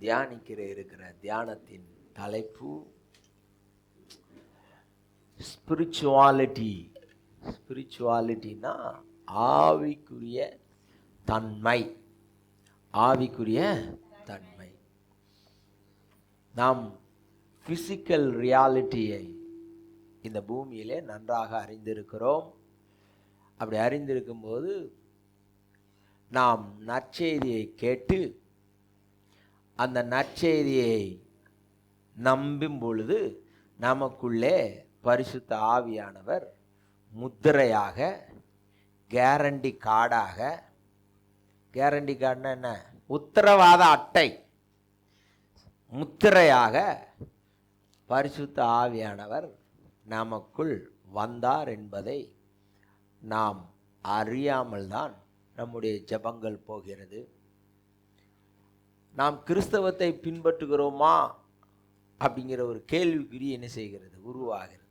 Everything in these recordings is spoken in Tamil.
இருக்கிற தியானத்தின் தலைப்பு ஸ்பிரிச்சுவாலிட்டி. ஸ்பிரிச்சுவாலிட்டினா ஆவிக்குரிய தன்மை. ஆவிக்குரிய தன்மை. நாம் பிசிக்கல் ரியாலிட்டியை இந்த பூமியிலே நன்றாக அறிந்திருக்கிறோம். அப்படி அறிந்திருக்கும் போது நாம் நற்செய்தியை கேட்டு அந்த நற்செய்தியை நம்பும் பொழுது நமக்குள்ளே பரிசுத்த ஆவியானவர் முத்திரையாக, கேரண்டி கார்டாக, கேரண்டி கார்டுனா என்ன, உத்தரவாத அட்டை, முத்திரையாக பரிசுத்த ஆவியானவர் நமக்குள் வந்தார் என்பதை நாம் அறியாமல் தான் நம்முடைய ஜெபங்கள் போகிறது. நாம் கிறிஸ்தவத்தை பின்பற்றுகிறோமா அப்படிங்கிற ஒரு கேள்விக்குறி என்ன செய்கிறது, உருவாகிறது.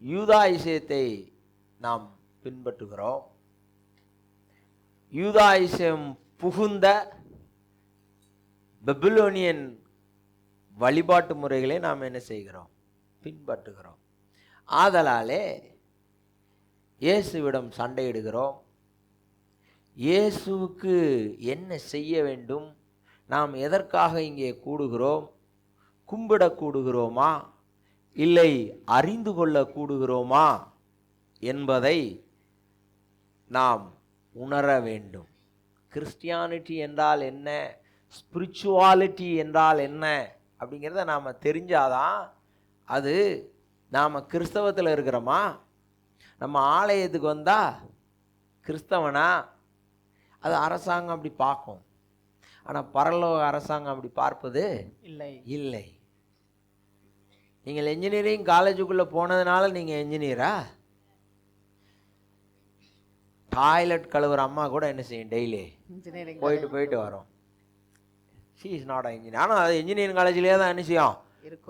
யூதாயிசத்தை நாம் பின்பற்றுகிறோம். யூதாயிசம் புகுந்த பெபிலோனியன் வழிபாட்டு முறைகளை நாம் என்ன செய்கிறோம், பின்பற்றுகிறோம். ஆதலாலே இயேசுவிடம் சண்டையிடுகிறோம். இயேசுவுக்கு என்ன செய்ய வேண்டும், நாம் எதற்காக இங்கே கூடுகிறோம், கும்பிட கூடுகிறோமா இல்லை அறிந்து கொள்ள கூடுகிறோமா என்பதை நாம் உணர வேண்டும். கிறிஸ்டியானிட்டி என்றால் என்ன, ஸ்பிரிச்சுவாலிட்டி என்றால் என்ன அப்படிங்கிறத நாம் தெரிஞ்சாதான் அது நாம் கிறிஸ்தவத்தில் இருக்கிறோமா, நம்ம ஆலயத்துக்கு வந்தால் கிறிஸ்தவனா, அது அரசாங்கம் அப்படி பார்க்கும். ஆனால் பரலோக அரசாங்கம் அப்படி பார்ப்பது இல்லை. நீங்கள் என்ஜினியரிங் காலேஜுக்குள்ளே போனதுனால நீங்கள் என்ஜினியரா? டாய்லெட் கழுவுற அம்மா கூட என்ன செய்யும், டெய்லி போயிட்டு வரோம். She is not engineer. ஆனால் அது இன்ஜினியரிங் காலேஜ்லேயே தான் என்ன செய்யும்,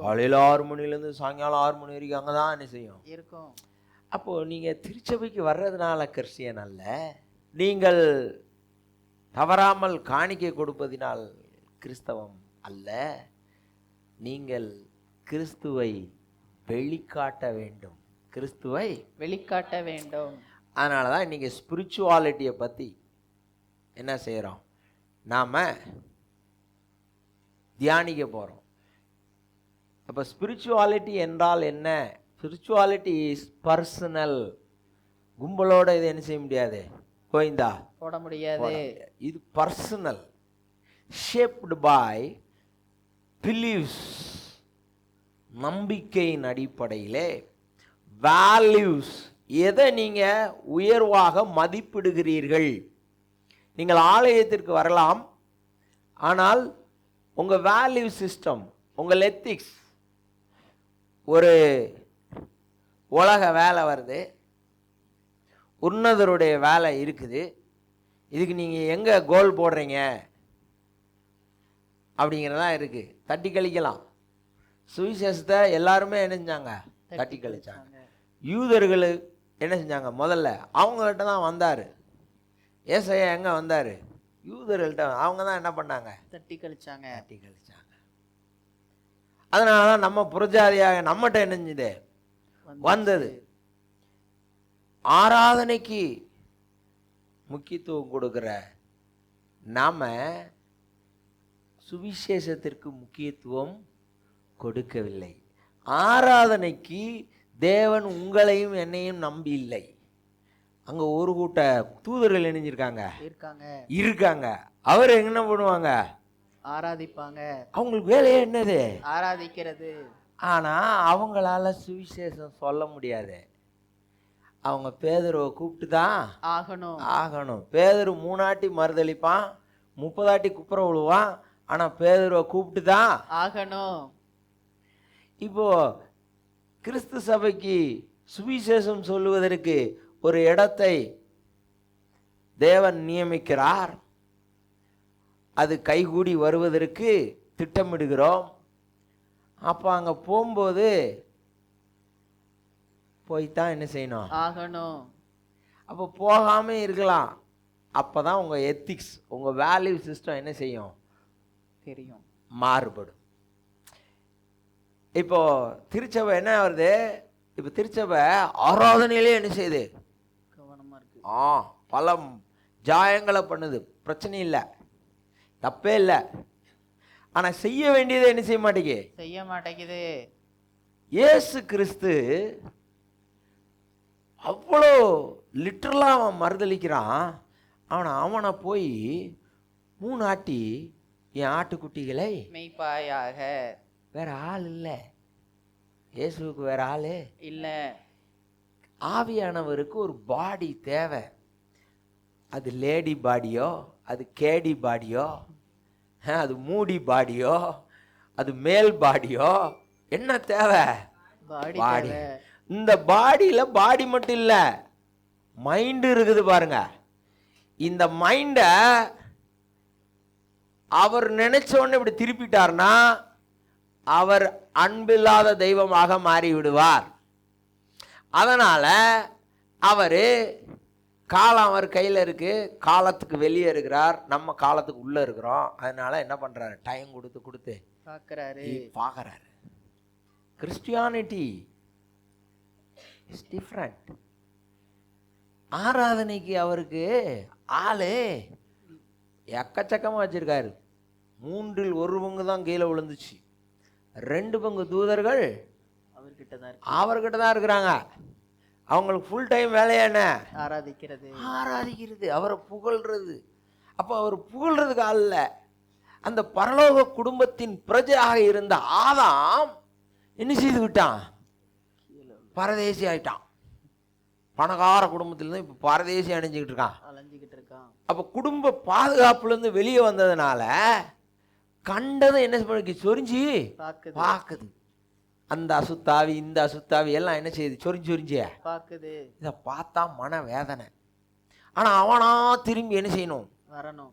காலையில் 6 மணிலேருந்து சாயங்காலம் 6 மணி வரைக்கும் அங்கே தான் என்ன செய்யும் இருக்கும். அப்போது நீங்கள் திருச்சபைக்கு வர்றதுனால கிறிஸ்டியன் அல்ல, நீங்கள் தவறாமல் காணிக்கை கொடுப்பதினால் கிறிஸ்தவம் அல்ல. நீங்கள் கிறிஸ்துவை வெளிக்காட்ட வேண்டும், கிறிஸ்துவை வெளிக்காட்ட வேண்டும். அதனால தான் இன்றைக்கி ஸ்பிரிச்சுவாலிட்டியை பற்றி என்ன செய்கிறோம், நாம் தியானிக்க போகிறோம். அப்போ ஸ்பிரிச்சுவாலிட்டி என்றால் என்ன? Spirituality is personal. கும்பலோட இது என்ன செய்ய முடியாது, கோயிந்தா போட முடியாது. இது பர்சனல், ஷேப்டு பை பிலீவ்ஸ், நம்பிக்கையின் அடிப்படையிலே, வேல்யூஸ், எதை நீங்கள் உயர்வாக மதிப்பிடுகிறீர்கள். நீங்கள் ஆலயத்திற்கு வரலாம், ஆனால் உங்கள் வேல்யூ சிஸ்டம், உங்கள் எத்திக்ஸ், ஒரு உலக வேலை வருது, உன்னதருடைய வேலை இருக்குது, இதுக்கு நீங்கள் எங்கே கோல் போடுறீங்க அப்படிங்கிறதான் இருக்குது. தட்டி கழிக்கலாம். சுவிசேஷத்தை எல்லாருமே என்ன செஞ்சாங்க, தட்டி கழிச்சாங்க. யூதர்கள் என்ன செஞ்சாங்க, முதல்ல அவங்கள்ட்ட தான் வந்தார் ஏசாயா. எங்கே வந்தார், யூதர்கள்ட்ட. அவங்க தான் என்ன பண்ணாங்க, தட்டி கழிச்சாங்க. அதனால தான் நம்ம புறஜாதியாக நம்மகிட்ட என்ன செஞ்சது, வந்தது. ஆராதனைக்கு முக்கியத்துவம் கொடுக்கிற நாம சுவிசேஷத்திற்கு முக்கியத்துவம் கொடுக்கவில்லை. ஆராதனைக்கு தேவன் உங்களையும் என்னையும் நம்பி இல்லை. அங்க ஒரு கூட்ட தூதர்கள் இணைஞ்சிருக்காங்க, இருக்காங்க. அவர் என்ன பண்ணுவாங்க, ஆராதிப்பாங்க. அவங்களுக்கு வேலையே என்னது, ஆராதிக்கிறது. ஆனா அவங்களால சுவிசேஷம் சொல்ல முடியாது. அவங்க பேதுருவை கூப்பிட்டு தான் ஆகணும். பேதுரு 3 ஆட்டி மறுதளிப்பான், 30 ஆட்டி குப்புற விழுவான். ஆனா பேதுருவை கூப்பிட்டு தான் ஆகணும். இப்போ கிறிஸ்து சபைக்கு சுவிசேஷம் சொல்லுவதற்கு ஒரு இடத்தை தேவன் நியமிக்கிறார். அது கைகூடி வருவதற்கு திட்டமிடுகிறோம். அப்போ அங்கே போகும்போது போய்தான் என்ன செய்யணும், ஆகணும். அப்போ போகாம இருக்கலாம். அப்பதான் உங்க எத்திக்ஸ், உங்க வேல்யூ சிஸ்டம் என்ன செய்யும், தெரியும், மாறுபடும். இப்போ திருச்சபை என்ன வருது, இப்போ திருச்சபை ஆராதனையிலே என்ன செய்யுது, கவனமா இருக்கு. பல ஜாயங்களை பண்ணுது, பிரச்சனை இல்லை, தப்பே இல்லை. ஆனா செய்ய வேண்டியதை என்ன செய்ய மாட்டேங்குது. இயேசு கிறிஸ்து அவ்வளோ லிட்டரலா அவன் மறுதளிக்கிறான். அவனை போய் 3 ஆட்டி என் ஆட்டுக்குட்டிகளை மெய்ப்பாயாக. வேற ஆள் இல்லை, இயேசுவுக்கு வேற ஆளு இல்லை. ஆவியானவருக்கு ஒரு பாடி தேவை. அது லேடி பாடியோ, அது கேடி பாடியோ, அது மூடி பாடியோ, அது மேல் பாடியோ, என்ன தேவை, பாடி. இந்த பாடியில பாடி மட்டும் இல்ல, மைண்ட் இருக்குது பாருங்க. இந்த மைண்ட அவர் நினைச்ச உடனே இப்படி திருப்பிட்டார்னா அவர் அன்பில்லாத தெய்வமாக மாறி விடுவார். அதனால அவரு காலம் அவர் கையில் இருக்கு, காலத்துக்கு வெளியே இருக்கிறார், நம்ம காலத்துக்கு உள்ள இருக்கிறோம். அதனால என்ன பண்றாரு, டைம் கொடுத்து பார்க்கறாரு. Christianity is different. ஆராதனைக்கு அவருக்கு ஆளு எக்கச்சக்கமா வச்சிருக்காரு. 3 1 தான் கீழே விழுந்துச்சு. 2 பங்கு தூதர்கள் அவர்கிட்ட தான் இருக்கிறாங்க. அவங்களுக்கு ஃபுல் டைம் வேலையா என்ன, ஆராதிக்கிறது, அவரை புகழ்றது. அப்போ அவர் புகழ்றதுக்கு ஆள் இல்லை. அந்த பரலோக குடும்பத்தின் பிரஜையாக இருந்த ஆதாம் என்ன செய்து விட்டான், பரதேசி ஆயிட்டான். பணக்கார குடும்பத்திலிருந்து இப்ப பரதேசி அணிஞ்சுக்கிட்டு இருக்கான். அப்ப குடும்ப பாதுகாப்புல இருந்து வெளியே வந்ததுனால கண்டதை என்ன பண்ணி சொரிஞ்சு பாக்குது. அந்த அசுத்தாவி இந்த அசுத்தாவி எல்லாம் என்ன செய்யுது, சொரிஞ்சு பாக்குது. இதை பார்த்தா மன வேதனை. ஆனா அவனா திரும்பி என்ன செய்யணும், வரணும்.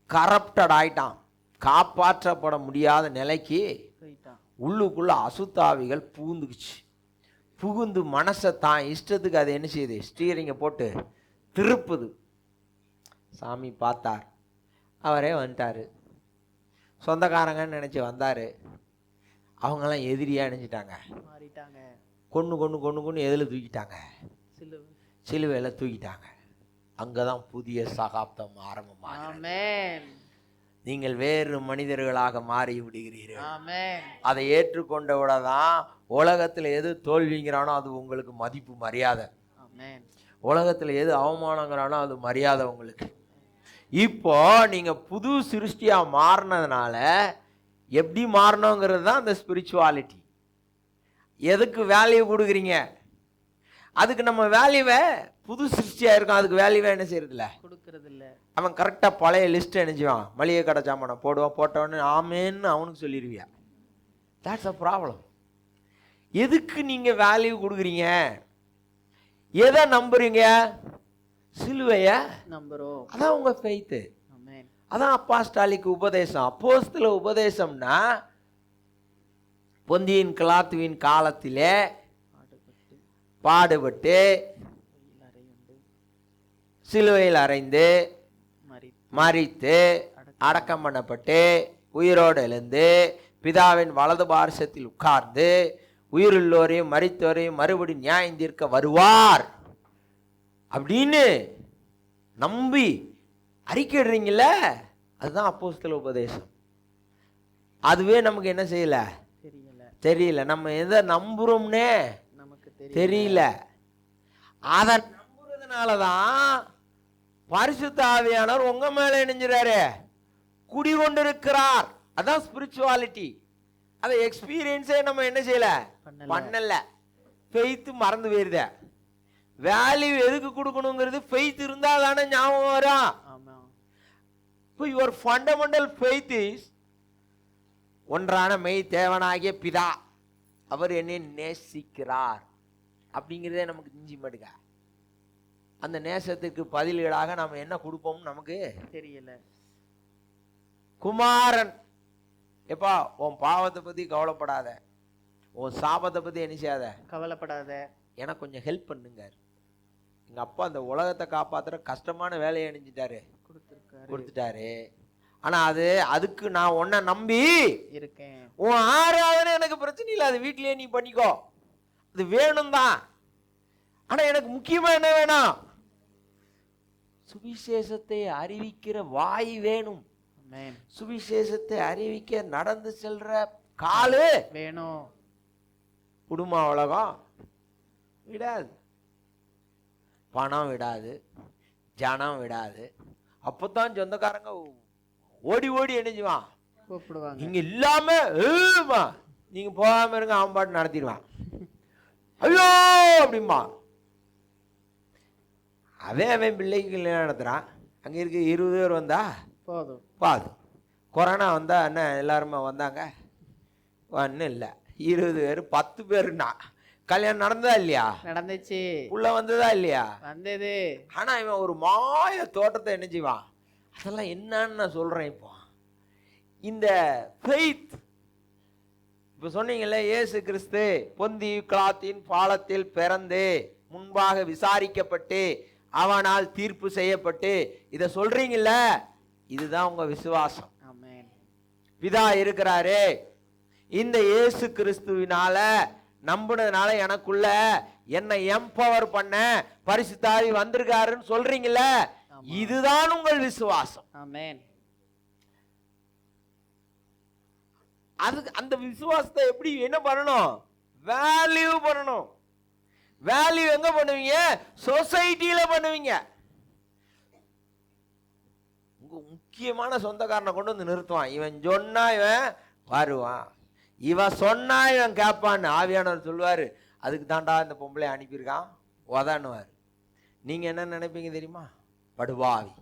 கரப்டட் ஆயிட்டான், காப்பாற்றப்பட முடியாத நிலைக்கு உள்ளுக்குள்ள அசுத்தாவிகள் புகுந்து மனசை தான் இஷ்டத்துக்கு அதை என்ன செய்யுது, ஸ்டீரிங்கை போட்டு திருப்புது. சாமி பார்த்தார், அவரே வந்துட்டாரு. சொந்தக்காரங்கன்னு நினைச்சு வந்தாரு, அவங்கெல்லாம் எதிரியா நினைச்சிட்டாங்க, கொன்னு எதில் தூக்கிட்டாங்க, சிலுவையில தூக்கிட்டாங்க. அங்கதான் புதிய சகாப்தம் ஆரம்பமாக. நீங்கள் வேறு மனிதர்களாக மாறி விடுகிறீர்கள். அதை ஏற்றுக்கொண்டவுடதான் உலகத்தில் எது தோல்விங்கிறானோ அது உங்களுக்கு மதிப்பு மரியாதை. உலகத்தில் எது அவமானங்கிறானோ அது மரியாதை உங்களுக்கு. இப்போ நீங்க புது சிருஷ்டியா மாறினதுனால எப்படி மாறணுங்கிறது தான் அந்த ஸ்பிரிச்சுவாலிட்டி. எதுக்கு வேல்யூ கொடுக்குறீங்க, அதுக்கு நம்ம வேல்யூவை புது சிருஷ்டியா இருக்கும், அதுக்கு வேல்யூவை என்ன செய்யறது இல்லை, கொடுக்கறது இல்லை. அவன் கரெக்டா பழைய லிஸ்ட் நினைச்சுவான், மளிகை கடை சாமான போட்டவொடனே ஆமேன்னு அவனுக்கு சொல்லிடுவியா. That's a problem. எதுக்கு நீங்க வேல்யூ கொடுக்குறீங்க, எதை நம்புறீங்க, சிலுவைய நம்புறோம். அதான் உங்க ஃபெய்த். அதான் அப்போஸ்தலிக் உபதேசம். அப்போஸ்தல உபதேசம்னா பொந்தியின் பிலாத்துவின் காலத்திலே பாடுபட்டு சிலுவையில் அறைந்து மரித்து அடக்கம் பண்ணப்பட்டு உயிரோடு எழுந்து பிதாவின் வலது பார்சத்தில் உட்கார்ந்து உயிருள்ளோரையும் மரித்தோரையும் மறுபடி நியாயம் தீர்க்க வருவார் அப்படின்னு நம்பி அறிக்கைடுறீங்கள, அதுதான் அப்போஸ்தல உபதேசம். அதுவே நமக்கு என்ன செய்யல, தெரியல. நம்ம எதை நம்புறோம்னே நமக்கு தெரியல. அதை நம்புறதுனாலதான் பரிசுத்த ஆவியானவர் உங்க மேல இணைஞ்சிறாரு, குடிகொண்டிருக்கிறார். அதான் ஸ்பிரிச்சுவாலிட்டி. அதை எக்ஸ்பீரியன்ஸே நம்ம என்ன செய்யல, பண்ணல. ஃபெய்த் மறந்து போயிருத. வேல்யூ எதுக்கு கொடுக்கணுங்கிறது ஃபெய்த் இருந்தா தானே ஞாபகம் வரும். இப்போ யுவர் ஃபண்டமெண்டல் ஃபெய்த் இஸ் ஒன்றான மெய் தேவனாகிய பிதா, அவர் என்னை நேசிக்கிறார் அப்படிங்கிறதே நமக்கு தெரிஞ்சு மாட்டுங்க. அந்த நேசத்துக்கு பதிலீடாக நாம் என்ன கொடுப்போம்னு நமக்கு தெரியல. குமாரன், எப்பா உன் பாவத்தை பத்தி கவலைப்படாத, உன் சாபத்தை பத்தி என்ன செய்யாத கவலைப்படாத, எனக்கு கொஞ்சம் ஹெல்ப் பண்ணுங்க. எங்க அப்பா அந்த உலகத்தை காப்பாத்துற கஷ்டமான வேலையை அணிஞ்சிட்டாரு, கொடுத்திருக்காரு. கொடுத்துட்டாரு. ஆனா அதுக்கு நான் உன்னை நம்பி இருக்கேன். உன் ஆராதனை எனக்கு பிரச்சனை இல்லை, அது வீட்டிலேயே நீ பண்ணிக்கோ, அது வேணும் தான். ஆனா எனக்கு முக்கியமா என்ன வேணும்? சுவிசேஷத்தை அறிவிக்கிற வாய் வேணும். ஆமென். சுவிசேஷத்தை அறிவிக்க நடந்து செல்ற காலு வேணும். குடும்ப உலகம் விடாது, பணம் விடாது, ஜனம் விடாது. அப்பதான் சொந்தக்காரங்க ஓடி ஓடி என்னஞ்சுவான், கூப்பிடுவாங்க. நீங்க இல்லாம நீங்க போகாம இருங்க, அவன் பாட்டு நடத்திடுவான். ஐயோ அப்படிம்பா. அவன் பிள்ளைக்கு கல்யாணம் நடத்துறான், அங்க இருக்க 20 பேர் வந்தா போதும். பாது. கொரோனா வந்தா என்ன எல்லாருமே வந்தாங்க? ஒன்றும் இல்லை, 20 பேர் 10 பேருன்னா கல்யாணம் நடந்ததா இல்லையா? நடந்துச்சு. உள்ள வந்ததா இல்லையா? வந்தது. ஆனா இவன் ஒரு மாய தோட்டத்தை என்ன செய்வான்? அதெல்லாம் என்னன்னு நான் சொல்றேன். இப்போ இந்த ஃபெய்த், இப்ப சொன்னீங்கல்ல, இயேசு கிறிஸ்து பொந்தி பிலாத்தின் பாலத்தில் பிறந்து முன்பாக விசாரிக்கப்பட்டு அவனால் தீர்ப்பு செய்யப்பட்டு இத சொல்றீங்கல்ல, இதுதான் உங்க விசுவாசம். ஆமென். பிதா இருக்கிறாரு, இந்த இயேசு கிறிஸ்துவினால நம்புனதுனால எனக்குள்ள என்னை எம்பவர் பண்ண பரிசுத்த ஆவி வந்திருக்காருன்னு சொல்றீங்கல்ல, இதுதான் உங்கள் விசுவாசம். ஆமென். அதுக்கு அந்த விசுவாசத்தை எப்படி என்ன பண்ணணும்? வேல்யூ பண்ணணும். வேல்யூ எங்க பண்ணுவீங்க? சொசைட்டில பண்ணுவீங்க. உங்க முக்கியமான சொந்தக்காரனை கொண்டு வந்து நிறுத்துவான். இவன் சொன்னா இவன் வருவான், இவன் சொன்னா இவன் கேட்பான்னு ஆவியானவர் சொல்லுவாரு. அதுக்கு தாண்டா இந்த பொம்பளை அனுப்பியிருக்கான் உதான்னுவார். நீங்க என்ன நினைப்பீங்க தெரியுமா? படுபாவி,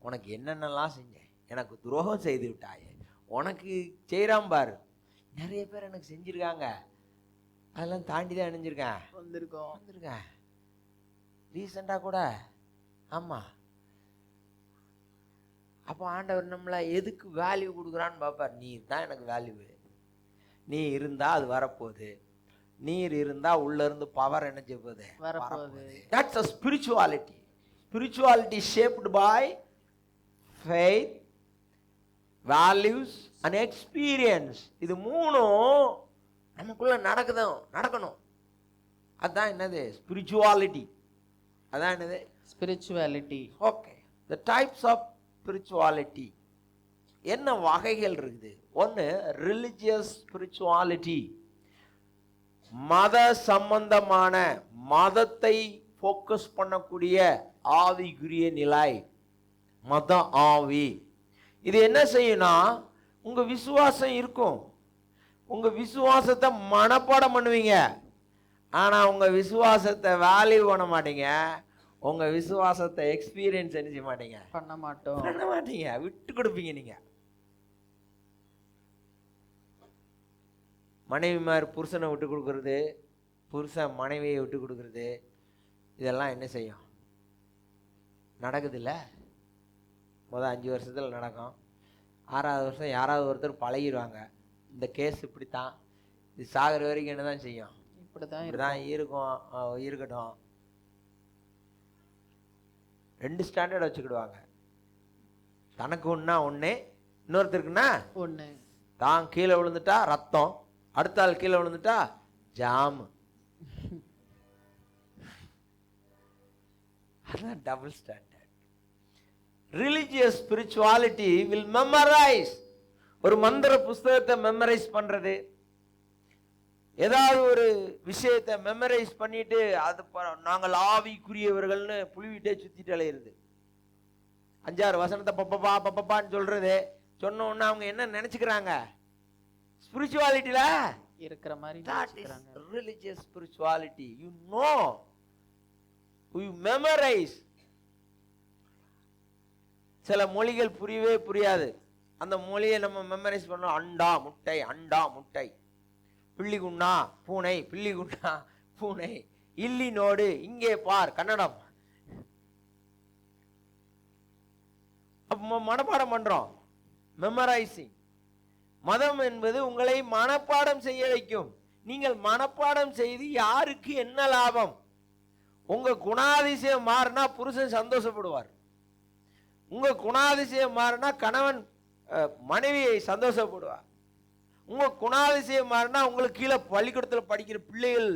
உனக்கு என்னென்னலாம் செஞ்சேன், எனக்கு துரோகம் செய்து விட்டாயே, உனக்கு செய்கிறான் பாரு. நிறைய பேர் எனக்கு செஞ்சிருக்காங்க, அதெல்லாம் தாண்டி தான் அணிஞ்சிருக்கேன், வந்திருக்கேன் ரீசெண்டாக கூட. ஆமாம். அப்போ ஆண்டவர் நம்மளை எதுக்கு வேல்யூ கொடுக்குறான்னு பார்ப்பார். நீர் தான் எனக்கு வேல்யூ, நீ இருந்தால் அது வரப்போகுது, நீர் இருந்தால் உள்ள இருந்து பவர் என்ன செய்ய போகுது? வரப்போகுது. That's a spirituality. Spirituality shaped by faith, values and experience. இது மூணும் நமக்குள்ள நடக்கணும். அதான் என்னது? ஸ்பிரிச்சுவாலிட்டி. அதான் என்னது? Spirituality. Okay, the types of spirituality என்ன வகைகள் இருக்குது? ஒன்று ரிலிஜியஸ் ஸ்பிரிச்சுவாலிட்டி, மத சம்பந்தமான, மதத்தை ஃபோக்கஸ் பண்ணக்கூடிய ஆவிக்குரிய நிலை, மத ஆவி. இது என்ன செய்யும்னா, உங்க விசுவாசம் இருக்கும், உங்க விசுவாசத்தை மனப்பாடம் பண்ணுவீங்க, ஆனா உங்க விசுவாசத்தை வேல்யூ பண்ண மாட்டீங்க, உங்க விசுவாசத்தை எக்ஸ்பீரியன்ஸ் என்ன செய்ய மாட்டீங்க? பண்ண மாட்டீங்க, விட்டு கொடுப்பீங்க. நீங்க மனைவிமார் புருஷனை விட்டு கொடுக்கறது, புருஷன் மனைவியை விட்டு கொடுக்கறது, இதெல்லாம் என்ன செய்யும்? நடக்குதுல்ல. முதல் 5 வருஷத்தில் நடக்கும், 6வது வருஷம் யாராவது ஒருத்தர் பழகிடுவாங்க. இந்த கேஸ் இப்படித்தான், இது சாகிற வரைக்கும் என்ன தான் செய்யும்? இப்படிதான் இருக்கும். இருக்கட்டும். 2 ஸ்டாண்டர்ட் வச்சுக்கிடுவாங்க. தனக்கு ஒன்றா ஒன்று, இன்னொருத்தருக்குன்னா ஒன்று. தான் கீழே விழுந்துட்டா ரத்தம், அடுத்த ஆள் கீழே விழுந்துட்டா ஜாம். அதான் double standard. Religious spirituality will memorise. ஒரு மந்திர புஸ்தகத்தை மெமரைஸ் பண்றது, ஏதாவது ஒரு விஷயத்தை மெமரைஸ் பண்ணிட்டு அது நாங்கள் ஆவிக்குரியவர்கள்னு புழுவிட்டே சுத்திட்டு அலையிறது. 5-6 வசனத்தை பப்பப்பான்னு சொல்றது. சொன்ன உடனே அவங்க என்ன நினைச்சுக்கிறாங்க? ஸ்பிரிச்சுவாலிட்டில இருக்கிற மாதிரி நினைச்சுக்கிறாங்க. Religious spirituality, you know, you memorize. சில மொழிகள் புரியவே புரியாது, அந்த மொழியை நம்ம மெமரைஸ் பண்ணோம். அண்டா முட்டை, அண்டா முட்டை, பிள்ளிகுண்ணா பூனை, பிள்ளிகுண்ணா பூனை, இல்லினோடு இங்கே பார், கன்னடம். மனப்பாடம் பண்றோம், மெமரைசிங். மதம் என்பது உங்களை மனப்பாடம் செய்ய வைக்கும். நீங்கள் மனப்பாடம் செய்து யாருக்கு என்ன லாபம்? உங்க குணாதிசயம் மாறினா புருஷன் சந்தோஷப்படுவார். உங்க குணாதிசயம் மாறினா கணவன் மனைவியை சந்தோஷப்படுவார். உங்க குணாதிசயம் மாறினா உங்களுக்கு கீழே பள்ளிக்கூடத்தில் படிக்கிற பிள்ளைகள்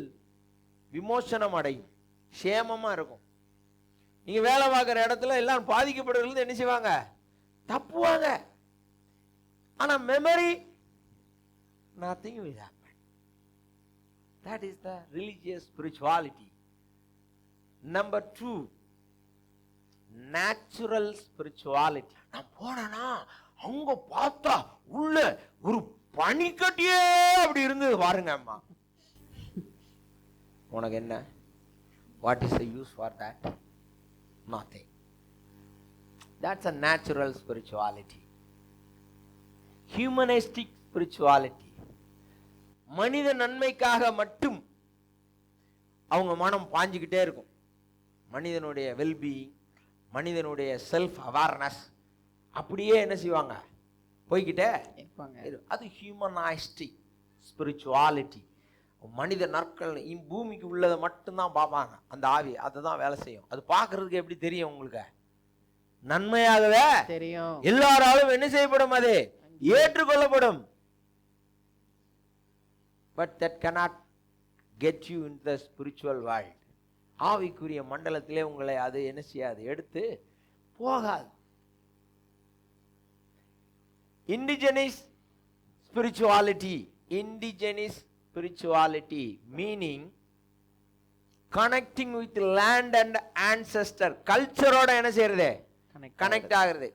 விமோசனம் அடையும், சேமமா இருக்கும். நீங்க வேலை பார்க்குற இடத்துல எல்லாம் பாதிக்கப்படுறது என்ன செய்வாங்க? தப்புவாங்க. ஆனா memory nothing will happen. That is the religious spirituality. Number 2, natural spirituality. நான் போனா அவங்க பார்த்தா உள்ள ஒரு பனிக்கட்டியே அப்படி இருந்தது பாருங்க. அம்மா உனக்கு என்ன? What is the use for that? Nothing. That's a natural spirituality. Humanistic spirituality. மனித நன்மைக்காக மட்டும் அவங்க மனம் பாஞ்சுக்கிட்டே இருக்கும். மனிதனுடைய வெல்பீயிங், மனிதனுடைய செல்ஃப் அவேர்னஸ் அப்படியே என்ன செய்வாங்க? போய்கிட்டே இருப்பாங்க. அது ஹியூமனிஸ்டிக் ஸ்பிரிச்சுவாலிட்டி. மனித நாட்கள் பூமிக்கு உள்ளதை மட்டும்தான் பார்ப்பாங்க. அந்த ஆவி அதை தான் வேலை செய்யும். அது பார்க்கறதுக்கு எப்படி தெரியும் உங்களுக்கு? நன்மையாகவே தெரியும். எல்லாராலும் என்ன செய்யப்படும்? அது ஏற்றுக்கொள்ளப்படும். But that cannot get you into the spiritual world. ஆவிக்குரிய மண்டலத்திலே உங்களை அது என்ன செய்யாது? எடுத்து போகாது. Indigenous spirituality. Indigenous spirituality meaning connecting with land and ancestor. கல்ச்சரோட என்ன செய்யறது? கனெக்ட் ஆகிறது.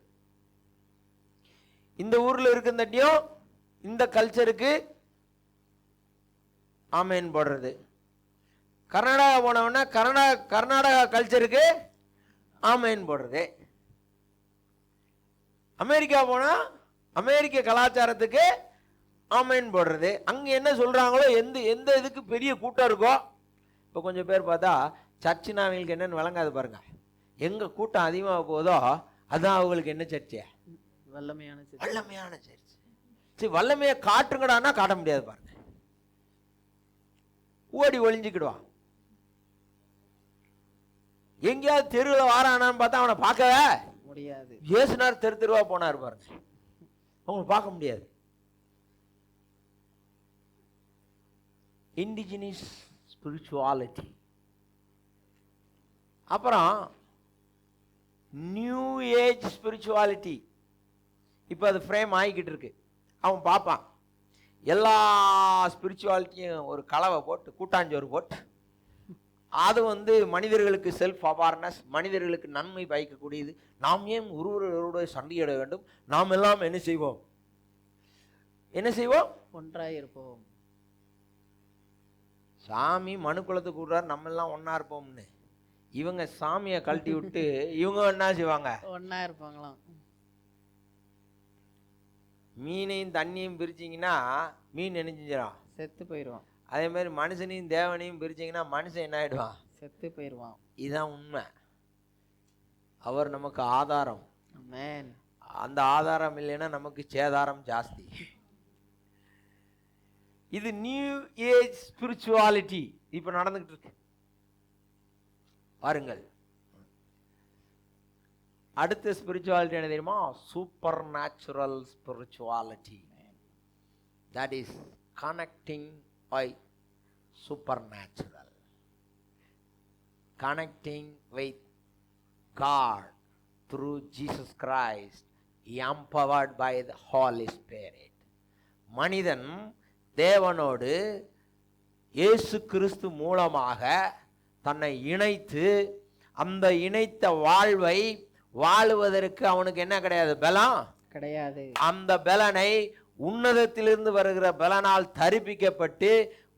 இந்த ஊர்ல இருக்கிறதையும் இந்த கல்ச்சருக்கு ஆமேன் போடுறது. கர்நாடகா போனவொன்னா கர்நாடகா கல்ச்சருக்கு ஆமேன் போடுறது. அமெரிக்கா போனா அமெரிக்க கலாச்சாரத்துக்கு ஆமேன் போடுறது. அங்க என்ன சொல்றாங்களோ, எந்த இதுக்கு பெரிய கூட்டம் இருக்கோ. இப்போ கொஞ்சம் பேர் பார்த்தா சர்ச்சுனா அவங்களுக்கு என்னன்னு விளங்காது பாருங்க. எங்க கூட்டம் அதிகமாக போதோ அதான் அவங்களுக்கு என்ன சர்ச்சை? வல்லமையான சர்ச். சரி, வல்லமையை காட்டுங்கடான்னா காட்ட முடியாது பாருங்க. ஓடி ஒளிஞ்சுக்கிடுவான். எங்கேயாவது தெருவில் வாரானான்னு பார்த்தா அவனை பார்க்கவே முடியாது. இயேசுனார் தெருவா போனார் பாருங்க, அவங்களை பார்க்க முடியாது. Indigenous spirituality. அப்புறம் நியூ ஏஜ் ஸ்பிரிச்சுவாலிட்டி. இப்போ அது ஃப்ரேம் ஆகிக்கிட்டு இருக்கு. அவன் பார்ப்பான் எல்லா ஸ்பிரிச்சுவாலிட்டியும் ஒரு கலவை போட்டு கூட்டாஞ்சோறு போட்டு அது மனிதர்களுக்கு செல்ஃப் அவேர்னஸ், மனிதர்களுக்கு நன்மை பயக்கக்கூடியது. நாம் ஏன் ஒருவரோட சண்டையிட வேண்டும்? நாம் எல்லாம் என்ன செய்வோம்? ஒன்றாக இருப்போம். சாமி மனு குலத்துக்கு கூடுறாரு, நம்ம எல்லாம் ஒன்னா இருப்போம்னு. இவங்க சாமியை கழட்டி விட்டு இவங்க என்ன செய்வாங்க? ஒன்னா இருப்பாங்களாம். மீனையும் தண்ணியும் பிரிச்சிங்கன்னா மீன் என்ன செஞ்சிடும்? செத்து போயிடுவான். அதே மாதிரி மனுஷனையும் தேவனையும் பிரிச்சிங்கன்னா மனுஷன் என்ன ஆயிடுவான்? செத்து போயிடுவான். இதுதான் உண்மை. அவர் நமக்கு ஆதாரம். அந்த ஆதாரம் இல்லைன்னா நமக்கு சேதாரம் ஜாஸ்தி. இது நியூ ஏஜ் ஸ்பிரிச்சுவாலிட்டி இப்ப நடந்துகிட்டு இருக்கு பாருங்கள். அடுத்த ஸ்பிரிச்சுவாலிட்டி என்ன தெரியுமா? Super natural spirituality. That is connecting by supernatural, connecting with God through Jesus Christ, empowered by the Holy Spirit. மனிதன் தேவனோடு இயேசு கிறிஸ்து மூலமாக தன்னை இணைத்து அந்த இணைத்த வாழ்வை வாழுவதற்கு அவனுக்கு என்ன கிடையாது? பலம் கிடையாது. அந்த பலனை உன்னதத்திலிருந்து வருகிற பலனால் தரிப்பிக்கப்பட்டு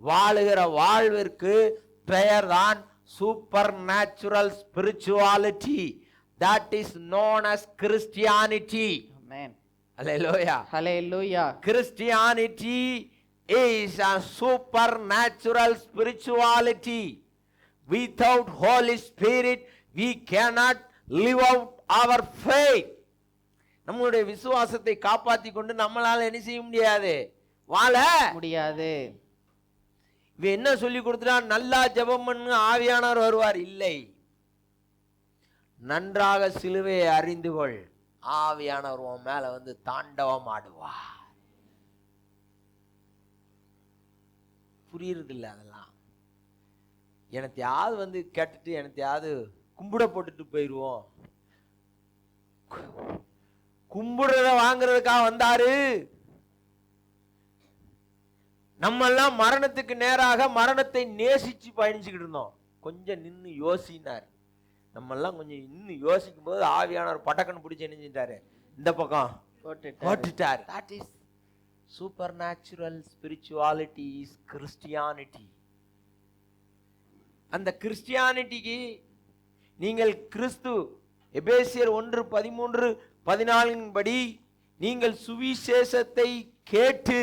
வாழுகிற வாழ்விற்கு பெயர்தான் super natural spirituality. That is known as Christianity. Amen. Hallelujah. Hallelujah. Christianity is a supernatural spirituality. Without Holy Spirit we cannot live out our faith. நம்மளுடைய விசுவாசத்தை காப்பாற்றி கொண்டு நம்மளால என்ன செய்ய முடியாது? வாழ முடியாது. இவன் என்ன சொல்லி கொடுத்துட்டான்? நல்லா ஜெபம் பண்ணு, ஆவியானவர் வருவார். இல்லை, நன்றாக சிலுவையை அறிந்து கொள், ஆவியானவர் உன் மேல வந்து தாண்டவம் ஆடுவார். புரியுறது இல்லை அதெல்லாம். எனத்தையாவது வந்து கேட்டுட்டு எனத்தையாவது கும்பிட போட்டுட்டு போயிடுவோம். கும்பிடுறத வாங்குறதுக்காக வந்தாரு. நம்ம எல்லாம் மரணத்துக்கு நேராக மரணத்தை நேசிச்சு பயணிச்சுக்கிட்டு இருந்தோம். கொஞ்சம் நின்று யோசினார். நம்ம எல்லாம் கொஞ்சம் இன்னும் யோசிக்கும் போது ஆவியானவர் பட்டக்கன்னு பிடிச்சி நினைஞ்சிட்டாரு, இந்த பக்கம் போட்டுட்டார். That is super natural spirituality is Christianity. அந்த கிறிஸ்டியானிட்டிக்கு நீங்கள் கிறிஸ்து எபேசியர் 1:13-14 படி நீங்கள் சுவிசேஷத்தை கேட்டு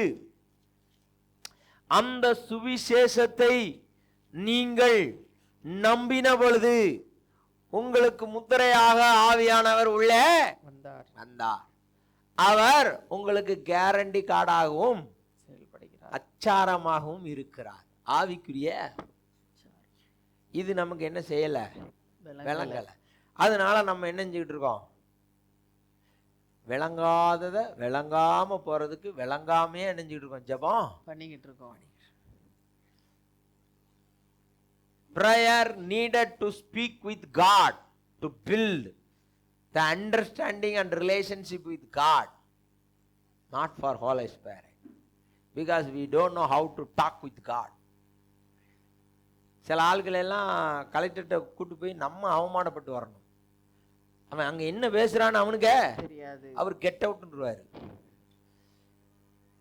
அந்த சுவிசேஷத்தை நீங்கள் நம்பின பொழுது உங்களுக்கு முத்திரையாக ஆவியானவர் உள்ளே வந்தார். அவர் உங்களுக்கு கேரண்டி கார்டாகவும் செயல்படுகிறார், அச்சாரமாகவும் இருக்கிறார். ஆவிக்குரிய இது நமக்கு என்ன செய்யல, விளங்கல. அதனால நம்ம என்ன செஞ்சுக்கிட்டு இருக்கோம்? விளங்காததை விளங்காம போறதுக்கு விளங்காமே நினைஞ்சுக்கிட்டு இருக்கோம், ஜெபம் பண்ணிக்கிட்டு இருக்கோம். Prayer needed to speak with God, to build the understanding and relationship with God, not for Holy Spirit, because we don't know how to talk with God. சில ஆள்கள் எல்லாம் கலெக்டர்கிட்ட கூட்டு போய் நம்ம அவமானப்பட்டு வரணும். அவன் அங்க என்ன பேசுறான்னு அவனுக்கு தெரியாது, அவர் கெட் அவுட்ன்றுவாரு.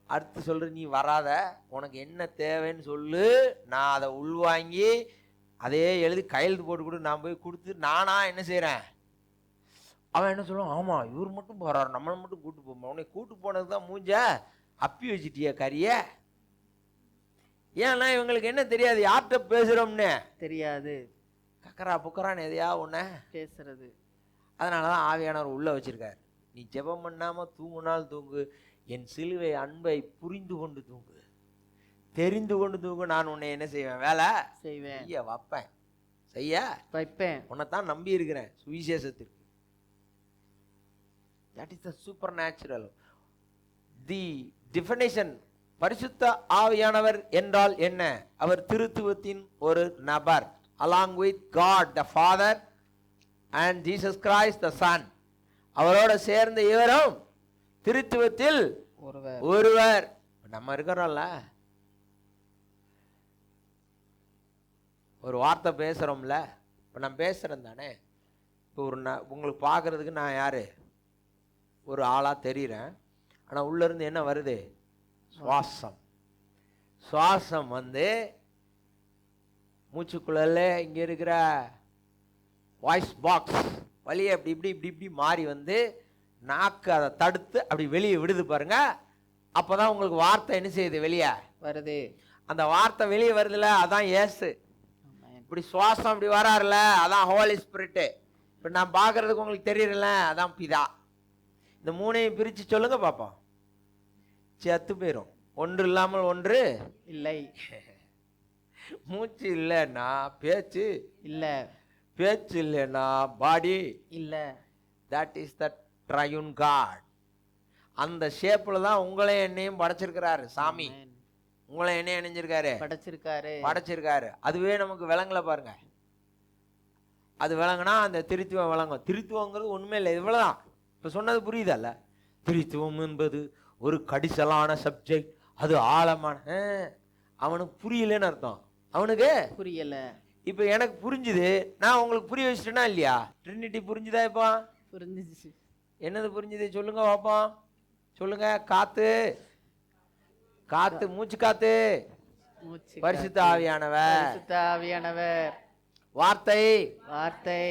அடுத்து சொல்ற, நீ வராத, உனக்கு என்ன தேவைன்னு சொல்லு, நான் அதை உள்வாங்கி அதே எழுதி கையெழுத்து போட்டு கொடு, நான் போய் கொடுத்து நானா என்ன செய்யறேன். அவன் என்ன சொல்லுவான், ஆமா இவர் மட்டும் போறாரு, நம்மளை மட்டும் கூட்டு போமா, உன்னை கூட்டு போனது தான் மூஞ்ச அப்பி வச்சிட்டிய கரிய. ஏன்னா இவங்களுக்கு என்ன தெரியாது, யார்கிட்ட பேசுறோம்னு தெரியாது, கக்கரா புக்கரான்னு எதையா ஒன்ன பேசுறது. அதனாலதான் ஆவியானவர் உள்ள வச்சிருக்காரு. நீ ஜெபம் பண்ணாம தூங்குனால் தூங்கு, என் சிலுவை அன்பை புரிந்து கொண்டு தூங்கு, தெரிந்து கொண்டு தூங்கு. நான் உன்னை என்ன செய்வேன், வேலை செய்வேன், செய்ய வைப்பேன், செய்ய வைப்பேன். உன்னைத்தான் நம்பி இருக்கிறேன் சுவிசேஷத்திற்கு. That is the supernatural. The definition, பரிசுத்த ஆவியானவர் என்றால் என்ன? அவர் திருத்துவத்தின் ஒரு நபர், along with God the Father and Jesus Christ the Son. அவரோட சேர்ந்த இவரும் திருத்துவத்தில் ஒருவர். நம்ம இருக்கிறோம்ல, ஒரு வார்த்தை பேசுறோம்ல, இப்போ நான் பேசுறேன் தானே. இப்போ உங்களுக்கு பார்க்கறதுக்கு நான் யாரு, ஒரு ஆளா தெரியுறேன். ஆனா உள்ள இருந்து என்ன வருது, சுவாசம். சுவாசம் வந்து மூச்சுக்குள்ள இங்க இருக்கிற வாய்ஸ் பாக்ஸ் வழியே அப்படி இப்படி இப்படி இப்படி மாறி வந்து நாக்கு அதை தடுத்து அப்படி வெளியே விடுது பாருங்க. அப்பதான் உங்களுக்கு வார்த்தை என்ன செய்யுது, வெளியே வருது. அந்த வார்த்தை வெளியே வருதுல, அதான் இயேசு. இப்படி சுவாசம் இப்படி வராருல, அதான் ஹோலி ஸ்பிரிட். இப்ப நான் பாக்குறதுக்கு உங்களுக்கு தெரியல, அதான் பிதா. இந்த மூணையும் பிரிச்சு சொல்லுங்க பாப்போம். செத்து போயிரும். ஒன்று இல்லாமல் ஒன்று இல்லை. மூச்சு இல்லைன்னா பேச்சு இல்ல, பேச்சு இல்லைன்னா பாடி இல்ல. That is the triune God. அந்த ஷேப்ல தான் உங்களையும் என்னையும் படைச்சிருக்கிறாரு சாமி. உங்களை என்ன இணைஞ்சிருக்காரு, படைச்சிருக்காரு. அதுவே நமக்கு விளங்கல பாருங்க. அது விளங்குனா அந்த திருத்துவம் விளங்கும். திருத்துவங்கிறது ஒண்ணுமே இல்லை, இவ்வளவுதான். இப்ப சொன்னது புரியுதல்ல? திருத்துவம் என்பது ஒரு கடிசலான சப்ஜெக்ட், அது ஆழமான. அவனுக்கு புரியலன்னு அர்த்தம், அவனுக்கு புரியல. இப்ப எனக்கு புரிஞ்சுது, நான் உங்களுக்கு புரிய வச்சுட்டேனா இல்லையா? ட்ரினிட்டி புரிஞ்சுதா? இப்போ புரிஞ்சுச்சு. என்னது புரிஞ்சுது சொல்லுங்க பாப்போம், சொல்லுங்க. காத்து, காத்து, மூச்சு காத்து, பரிசுத்த ஆவியானவர், வார்த்தை, வார்த்தை,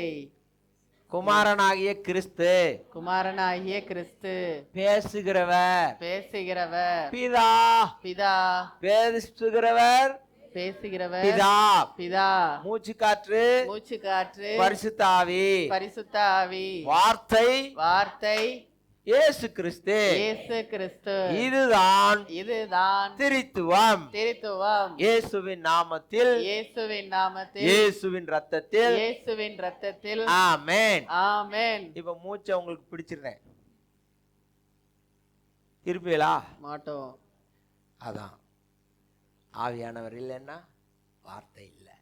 குமாரனாகிய கிறிஸ்து, குமாரனாகிய கிறிஸ்து, பேசுகிறவர், பேசுகிறவர், பிதா, பிதா, பேசுகிறவர், பேசுகிறவர், பிதா, பிதா, மூச்சு காற்று, மூச்சு காற்று, பரிசுத்த ஆவி, பரிசுத்த ஆவி, வார்த்தை, வார்த்தை, இயேசு கிறிஸ்து. இயேசு கிறிஸ்து. இதுதான் இதுதான் திருத்துவம். திருத்துவம். இயேசுவின் நாமத்தில், இயேசுவின் நாமத்தில், இயேசுவின் ரத்தத்தில். இயேசுவின் ரத்தத்தில். ஆமென். ஆமென். இப்ப மூச்சை உங்களுக்கு பிடிச்சிடுறேன், இருப்பீங்களா? மாட்டோம். அதான் ஆவியானவர் இல்லைன்னா வார்த்தை இல்லை.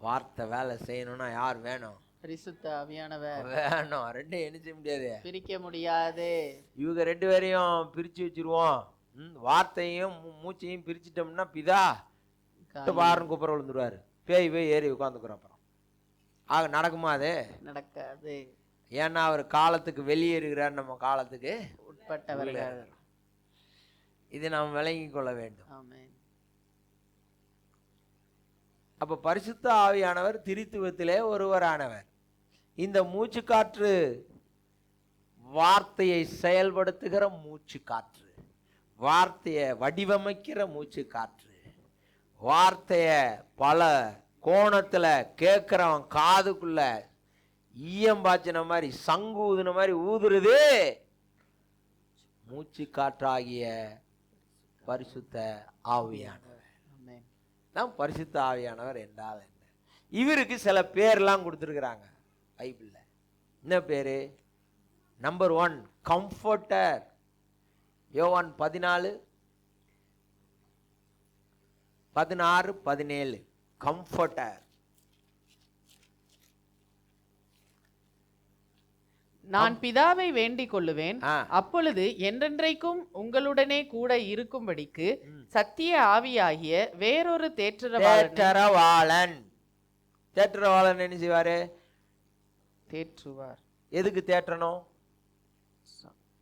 வார்த்தை வேலை செய்யணும்னா யார் வேணும்? பரிசுத்த ஆவியானவர் வேணும். ரெண்டும் என்ன செய்ய முடியாது, பிரிக்க முடியாது. இவங்க ரெண்டு பேரையும் பிரிச்சு வச்சிருவோம். வார்த்தையும் மூச்சையும் பிரிச்சுட்டோம்னா பிதா பாருன்னு கூப்பிட விழுந்துருவாரு. பேய் போய் ஏறி உட்காந்துக்கிறோம். அப்புறம் ஆக நடக்குமா? அது நடக்காது. ஏன்னா அவர் காலத்துக்கு வெளியே இருக்கிறார், நம்ம காலத்துக்கு உட்பட்டவர்கள். இது நாம் விளங்கி கொள்ள வேண்டும். ஆமென். அப்ப பரிசுத்த ஆவியானவர் திரித்துவத்திலே ஒருவரானவர். இந்த மூச்சு காற்று வார்த்தையை செயல்படுத்துகிற மூச்சு காற்று, வார்த்தையை வடிவமைக்கிற மூச்சு காற்று, வார்த்தைய பல கோணத்துல கேட்கிறவன் காதுக்குள்ள ஈயம் பாய்ச்சின மாதிரி சங்கு ஊதுன மாதிரி ஊதுறது மூச்சு காற்றாகிய பரிசுத்த ஆவியானவர். தான் பரிசுத்த ஆவியானவர் என்றால் என்ன? இவருக்கு சில பேர்லாம் கொடுத்துருக்குறாங்க பைபிள்ல. என்ன பேரு? Number 1 comforter. யோவான் 14:16-17 கம்ஃபர்டர். நான் பிதாவை வேண்டிக் கொள்ளுவேன், அப்பொழுது என்றென்றைக்கும் உங்களுடனே கூட இருக்கும்படிக்கு சத்திய ஆவியாகிய வேறொரு தேற்றரவாளன். தேற்றரவாளன் என்ன செய்வாரு? தேற்றுவார். எதுக்கு தேற்றணும்?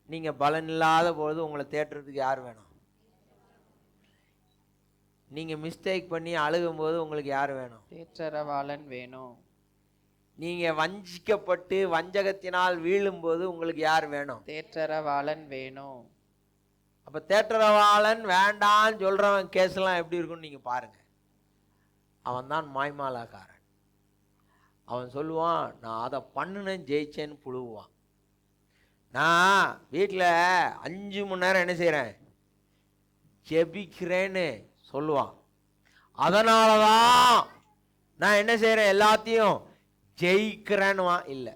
நீங்க பலன் இல்லாத போது உங்களை தேற்றுறதுக்கு யார் வேணும்? நீங்க மிஸ்டேக் பண்ணி அழுகும் போது உங்களுக்கு யார் வேணும்? தேற்றரவாளன் வேணும். நீங்க வஞ்சிக்கப்பட்டு வஞ்சகத்தினால் வீழும் போது உங்களுக்கு யார் வேணும்? தேற்றரவாளன் வேணும். அப்ப தேற்றரவாளன் வேண்டான்னு சொல்றவன் கேஸ் எல்லாம் எப்படி இருக்குன்னு நீங்க பாருங்க. அவன் தான் மாய்மாலாக்காரன். அவன் சொல்லுவான், நான் அதை பண்ணுனேன் ஜெயிச்சேன்னு புழுவான். நான் வீட்டில் 5 மணி நேரம் என்ன செய்கிறேன்? ஜெபிக்கிறேன்னு சொல்லுவான். அதனாலதான் நான் என்ன செய்கிறேன்? எல்லாத்தையும் ஜெயிக்கிறேன்னுவான். இல்லை,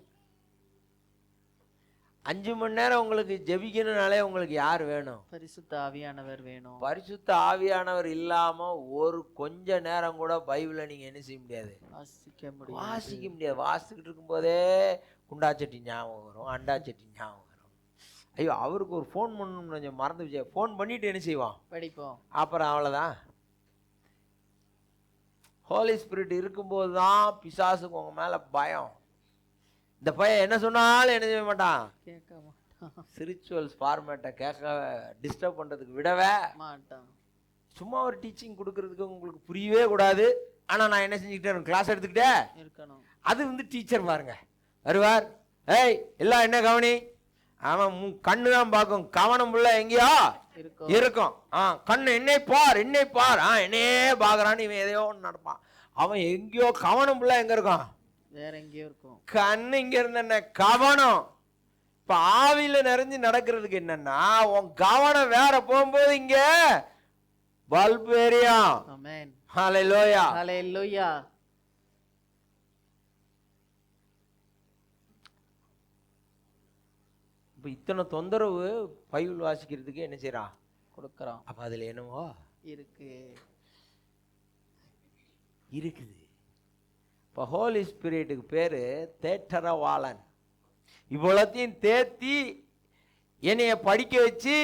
5 மணி நேரம் உங்களுக்கு ஜெபிக்கணும்னாலே உங்களுக்கு யார் வேணும்? பரிசுத்த ஆவியானவர் வேணும். பரிசுத்த ஆவியானவர் இல்லாம ஒரு கொஞ்ச நேரம் கூட பைபிளை நீங்க என்ன செய்ய முடியாது? வாசிக்க முடியாது. வாசிக்கிட்டு இருக்கும் போதே குண்டாச்சட்டி ஞாபகம் வரும், அண்டாச்சட்டி ஞாபகம் வரும். ஐயோ, அவருக்கு ஒரு ஃபோன் பண்ணணும், கொஞ்சம் மறந்து வச்சு ஃபோன் பண்ணிட்டு என்ன செய்வான்? படிப்போம். அப்புறம் அவ்வளோதான். ஹோலி ஸ்பிரிட் இருக்கும்போது தான் பிசாசுக்கு உங்க மேல பயம். இந்த பையன் என்ன சொன்னாலும் என்ன செய்ய மாட்டான்? கேட்க மாட்டான். ஸ்பிரிச்சுவல்ஸ் ஃபார்மேட்டை கேட்க டிஸ்டர்ப் பண்ணுறதுக்கு விடவே மாட்டான். சும்மா ஒரு டீச்சிங் கொடுக்கறதுக்கு உங்களுக்கு புரியவே கூடாது. ஆனால் நான் என்ன செஞ்சுக்கிட்டேன்? கிளாஸ் எடுத்துக்கிட்டே இருக்கணும். அது டீச்சர் பாருங்க வருவார். ஏய் எல்லாம் என்ன கவனி. அவன் கண்ணு தான் பார்க்கும், கவனம் உள்ள எங்கேயோ இருக்கும். கண்ணு என்னை பார், என்னை பார். என்னையே பார்க்கறான்னு இவன் எதையோ ஒன்று நடப்பான். அவன் எங்கேயோ கவனம் உள்ள எங்க இருக்கான்? வேற எங்கேயோ இருக்கும். கண்ணு இங்க இருந்த என்ன கவனம். இப்ப ஆவியில நிறைஞ்சு நடக்கிறதுக்கு என்னன்னா, உன் கவனம் வேற போகும்போது இங்க பல்பு எரியும். ஆமென். ஹல்லேலூயா, ஹல்லேலூயா. இப்ப இத்தனை தொந்தரவு பைபிள் வாசிக்கிறதுக்கு என்ன செய்யறான்? கொடுக்கறான். அப்ப அதுல என்னவோ இருக்குது. இப்போ ஹோலி ஸ்பிரிட்டுக்கு பேரு தேற்றரவாளன். இவ்வளத்தையும் தேத்தி என்னைய படிக்க வச்சு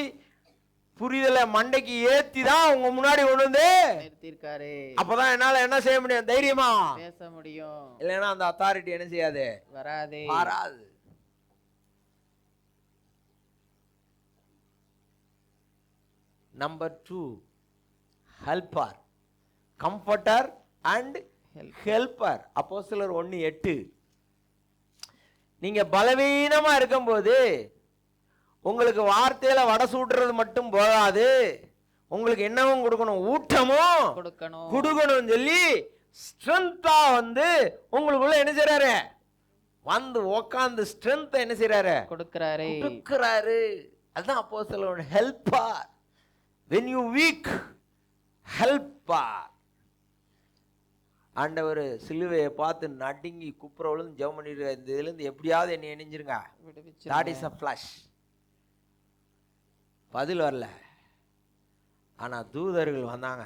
புரிதலை மண்டைக்கு ஏத்தி தான் உங்க முன்னாடி கொண்டு வந்து நிறுத்திருக்காரு. அப்பதான் என்னால என்ன செய்ய முடியும்? தைரியமா பேச முடியும். இல்லைன்னா அந்த அத்தாரிட்டி என்ன செய்யாது? வராது. Number 2 helper, comforter and helper. அப்போஸ்தலர் 1:8. நீங்க பலவீனமா இருக்கும்போது உங்களுக்கு வார்த்தையில வடை சூடுறது மட்டும் போதாது, உங்களுக்கு என்னவும் கொடுக்கணும்? ஊட்டமும் கொடுக்கணும் சொல்லி ஸ்ட்ரென்த்தா உங்களுக்குள்ள என்ன செய்றாரு? வந்து உட்கார்ந்து ஸ்ட்ரென்த் என்ன செய்யறாரு? கொடுக்கிறாரு. அதுதான் அப்போஸ்தலரோட helper. when you weak helper. ஆண்டவர் சிலுவையை பார்த்து நடுங்கி குப்புறவளும் ஜெபம் பண்ணிட்டு இந்த இதுல இருந்து எப்படியாவது என்னை இணைஞ்சிருங்க. that is a flesh. பதில் வரல. ஆனா தூதர்கள் வந்தாங்க,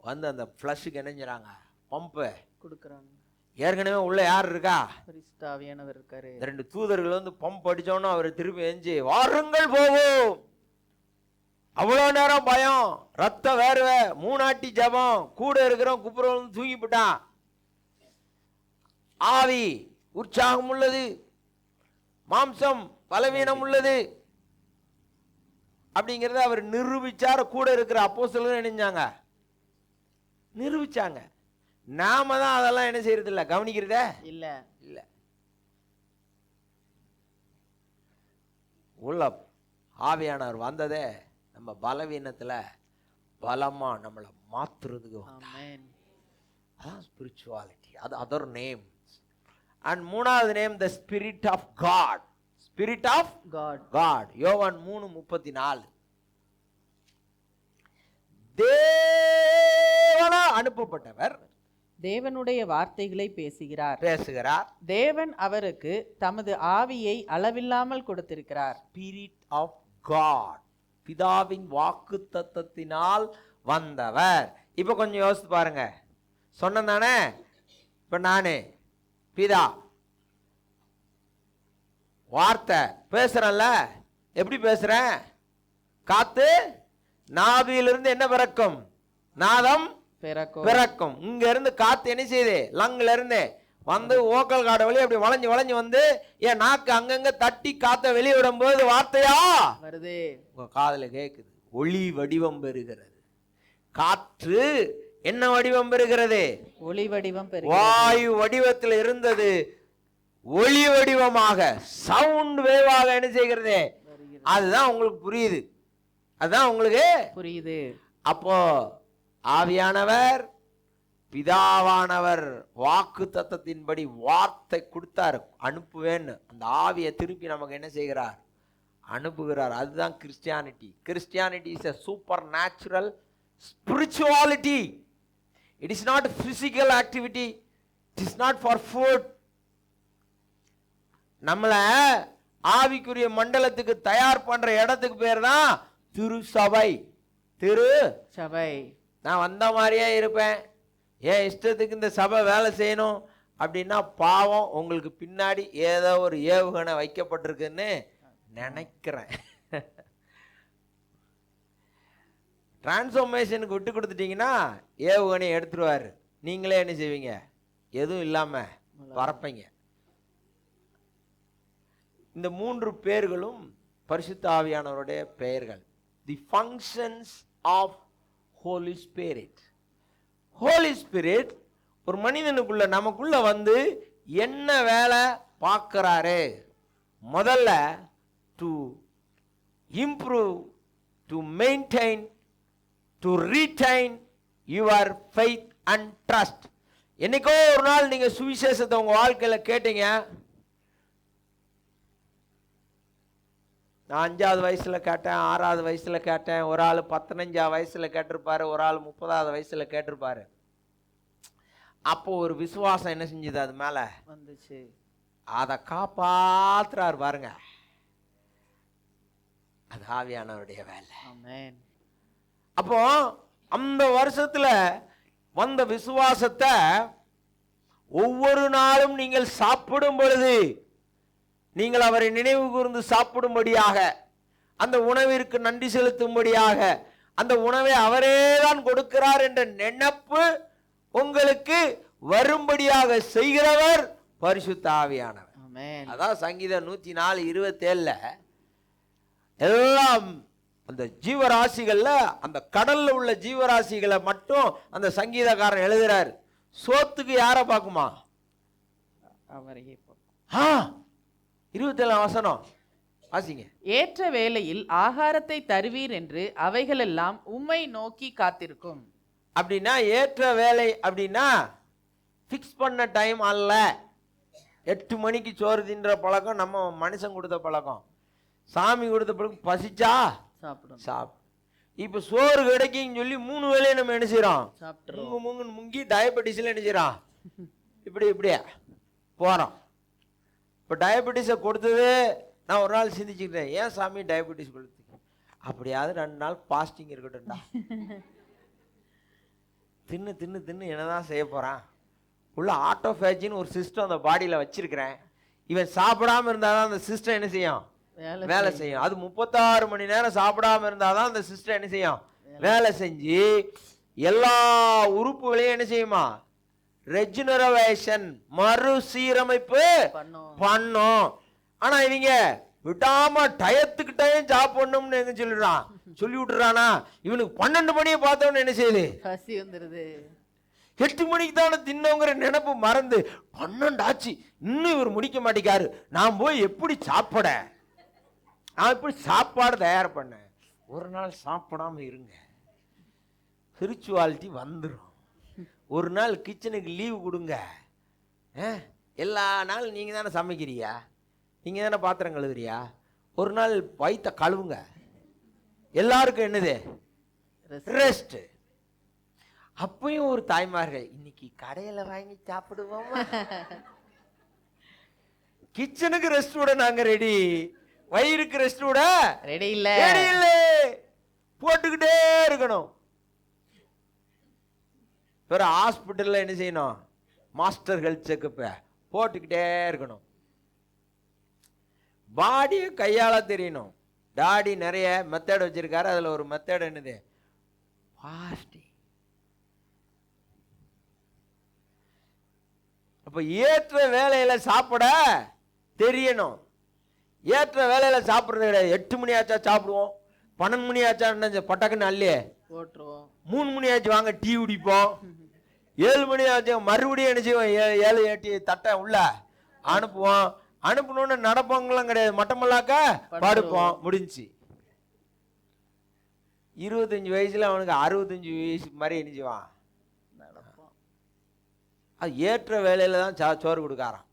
வந்து அந்த ஃப்ளஷுக்கு இணைஞ்சிறாங்க, பம்பு கொடுக்குறாங்க. ஏற்கனவே உள்ள யார் இருக்கா? பரிசுத்த ஆவியானவர் இருக்காரு. ரெண்டு தூதர்கள் வந்து பம்ப் அடிச்சோன்னா அவர் திருப்பி எஞ்சி வாருங்கள் போவோம். அவ்வளோ நேரம் பயம், ரத்த வேர்வை, மூணாட்டி ஜபம், கூட இருக்கிறோம் குப்புறம் தூங்கி போட்டான். ஆவி உற்சாகம் உள்ளது, மாம்சம் பலவீனம் உள்ளது அப்படிங்கிறத அவர் நிரூபிச்சார். கூட இருக்கிற அப்போஸ்தலர்கள் நினைஞ்சாங்க, நிரூபிச்சாங்க. நாம தான் அதெல்லாம் என்ன செய்யறது இல்ல, கவனிக்கிறதே இல்ல. இல்ல உள்ள ஆவியானவர் வந்ததே நம்ம பலவீனத்துல பலமா நம்மளை மாத்துறதுக்கு. அதான் ஸ்பிரிச்சுவாலிட்டி. அது அதர் நேம். அண்ட் மூணாவது name the spirit of God. Spirit of God. யோவான் 3:34. தேவனா அனுப்பப்பட்டவர் தேவனுடைய வார்த்தைகளை பேசுகிறார். தேவன் அவருக்கு தமது ஆவியை அளவில்லாமல் கொடுத்திருக்கிறார். ஸ்பிரிட் ஆஃப் காட், பிதாவின் வாக்குத்தத்தத்தினால் வந்தவர். இப்ப கொஞ்சம் யோசித்து பாருங்க. சொன்னதானே, இப்ப நானே பிதா வார்த்தை பேசுறேன்ல, எப்படி பேசுறேன்? காத்து நாபியிலிருந்து என்ன பிறக்கும்? நாதம் பிறக்கும். இங்க இருந்து காத்து என்ன செய்யுது? லங்ல இருந்து வந்து ஓக்கல் காட வழி அப்படி வளைஞ்சு வளைஞ்சு வந்து என் நாக்கு அங்கங்க தட்டி காத்த வெளியே விடும் போது வார்த்தையா வருது, உங்க காதுல கேக்குது. ஒளி வடிவம் பெறுகிறது. காற்று என்ன வடிவம் பெறுகிறது? ஒளி வடிவம் பெறுகிறது. வாயு வடிவத்தில் இருந்தது ஒளி வடிவமாக, சவுண்ட் வேவாக என்ன செய்கிறது? அதுதான் உங்களுக்கு புரியுது. அதுதான் உங்களுக்கு புரியுது. அப்போ ஆவியானவர் பிதாவானவர் வாக்கு தத்தத்தின்படி வார்த்தை கொடுத்தாரு, அனுப்புவேன்னு. அந்த ஆவியை திருப்பி நமக்கு என்ன செய்கிறார்? அனுப்புகிறார். அதுதான் Christianity. Christianity is a supernatural spirituality. It is not a physical activity. It is not for food. நம்மள ஆவிக்குரிய மண்டலத்துக்கு தயார் பண்ற இடத்துக்கு பேர் தான் திருசபை. திருசபை. நான் வந்த மாதிரியே இருப்பேன், ஏன் இஷ்டத்துக்கு இந்த சபை வேலை செய்யணும் அப்படின்னா பாவம், உங்களுக்கு பின்னாடி ஏதோ ஒரு ஏவுகணை வைக்கப்பட்டிருக்குன்னு நினைக்கிறேன். டிரான்ஸ்ஃபர்மேஷனுக்கு விட்டு கொடுத்துட்டீங்கன்னா ஏவுகணையை எடுத்துருவாரு, நீங்களே என்ன செய்வீங்க? எதுவும் இல்லாம பறப்பீங்க. இந்த மூன்று பேர்களும் பரிசுத்த ஆவியானவருடைய பெயர்கள். The functions of holy spirit. Holy spirit ஒரு மனிதனுக்குள்ள நமக்குள்ள வந்து என்ன வேலை பார்க்கிறாரு? முதல்ல to improve, to maintain, to retain your faith and trust. என்னைக்கோ ஒரு நாள் நீங்க சுவிசேஷத்தை உங்க வாழ்க்கையில கேட்டீங்க. நான் 5வது வயசுல கேட்டேன், 6வது வயசுல கேட்டேன், ஒரு ஆள் 15 வயசுல கேட்டிருப்பாரு, ஒரு ஆள் 30வது வயசுல கேட்டிருப்பாரு. அப்போ ஒரு விசுவாசம் என்ன செஞ்சது? அது மேல வந்துச்சு. அதை காப்பாத்துறாரு பாருங்க. அது ஆவியானவருடைய வேலை. அப்போ அந்த வருஷத்துல வந்த விசுவாசத்தை ஒவ்வொரு நாளும் நீங்கள் சாப்பிடும் பொழுது நீங்கள் அவரை நினைவு கூர்ந்து சாப்பிடும்படியாக, அந்த உணவிற்கு நன்றி செலுத்தும்படியாக, அந்த உணவை அவரே தான் கொடுக்கிறார் என்ற நினைப்பு உங்களுக்கு வரும்படியாக செய்கிறவர் பரிசுத்த ஆவியானவர். அதான் சங்கீதம் 104:27 எல்லாம் அந்த ஜீவராசிகள்ல, அந்த கடல்ல உள்ள ஜீவராசிகளை மட்டும் அந்த சங்கீதக்காரன் எழுதுறாரு. சோத்துக்கு யாரை பார்க்குமா? அவரையே. 27 வசனம் வாசிங்க. ஏற்ற வேளையில் ஆகாரத்தை தருவீர் என்று அவைகளெல்லாம் உம்மை நோக்கி காத்திருக்கும். அப்படின்னா ஏற்ற வேலை அப்படின்னா ஃபிக்ஸ் பண்ண டைம் அல்ல. 8 மணிக்கு சோறு தின்ற பழக்கம் நம்ம மனுஷன் கொடுத்த பழக்கம். சாமி கொடுத்த பழக்கம். பசிச்சா சாப்பிடும். இப்போ சோறு கிடைக்குன்னு சொல்லி 3 வேளையை நம்ம என்ன செய்யறோம்? முங்குன்னு முங்கி டயபெட்டிஸ்ல என்ன செய்யறோம்? இப்படியே போறோம். இப்போ டயபெட்டிஸை கொடுத்தது நான் ஒரு நாள் சிந்திச்சுக்கிட்டேன், ஏன் சாமி டயபெட்டிஸ் கொடுத்து? அப்படியாவது 2 நாள் பாஸ்டிங் இருக்கட்டும்டா. தின்னு தின்னு தின்னு என்னதான் செய்ய போறான்? உள்ள ஆட்டோஃபேஜின்னு ஒரு சிஸ்டம் அந்த பாடியில் வச்சிருக்கிறேன். இவன் சாப்பிடாம இருந்தாதான் அந்த சிஸ்டம் என்ன செய்யும்? வேலை செய்யும். அது 36 மணி நேரம் சாப்பிடாம இருந்தாதான் அந்த சிஸ்டம் என்ன செய்யும்? வேலை செஞ்சு எல்லா உறுப்புகளையும் என்ன செய்யுமா? ரெஜினரேஷன், மறுசீரமைப்பு பண்ணும். ஆனா இவங்க விடாம டயத்துக்கு டயம் சாப்பிடணும்னு எங்க சொல்லிடுறான், சொல்லி விட்டுறானா? இவனுக்கு 12 மணியை பார்த்தவொன்னு என்ன செய்யுது? பசி வந்துருது. 8 மணிக்கு தானே தின்னோங்கிற நினைப்பு மறந்து 12 ஆச்சு, இன்னும் இவர் முடிக்க மாட்டேங்காரு, நான் போய் எப்படி சாப்பிட, நான் எப்படி சாப்பாடு தயார் பண்ண? ஒரு நாள் சாப்பிடாம இருங்க, ஸ்பிரிச்சுவாலிட்டி வந்துடும். ஒரு நாள் கிச்சனுக்கு லீவு கொடுங்க. எல்லா நாளும் நீங்க தானே சமைக்கிறியா, நீங்க தானே பாத்திரம் கழுவுறியா? ஒரு நாள் வயிற்ற கழுவுங்க. எல்லாருக்கும் என்னது? ரெஸ்ட். அப்பயும் ஒரு தாய்மார்கள், இன்னைக்கு கடையில வாங்கி சாப்பிடுவோமா? கிச்சனுக்கு ரெஸ்ட் விட நாங்க ரெடி, வயிறுக்கு ரெஸ்ட் விட ரெடி இல்ல. போட்டுக்கிட்டே இருக்கணும். வேற ஹாஸ்பிட்டல்ல என்ன செய்யணும்? மாஸ்டர் ஹெல்த் செக்கப் போட்டுக்கிட்டே இருக்கணும். பாடியை கையாள தெரியணும். டாடி நிறைய மெத்தட் வச்சிருக்காரு, அதுல ஒரு மெத்தட் என்னது? ஃபாஸ்டிங். அப்ப ஏற்ற வேலையில சாப்பிட தெரியணும். ஏற்ற வேலையில சாப்பிடுறது கிடையாது. 8 மணி ஆச்சா சாப்பிடுவோம், 12 மணி ஆச்சா பட்டக்குன்னு அள்ளியே போட்டுருவோம், 3 மணி ஆச்சு வாங்க டீ குடிப்போம், 7 மணி ஆச்சு மறுபடியும் என்ன செய்வோம்? 7 8 தட்டை உள்ள அனுப்புவோம். அனுப்பணும்னு நடப்பவங்களும் கிடையாது, மட்டமல்லாக்க படுப்போம், முடிஞ்சு. 25 வயசுல அவனுக்கு 65 வயசு மாதிரி என்ன செய்வான்? அது ஏற்ற வேலையில தான் சோறு கொடுக்காரான்.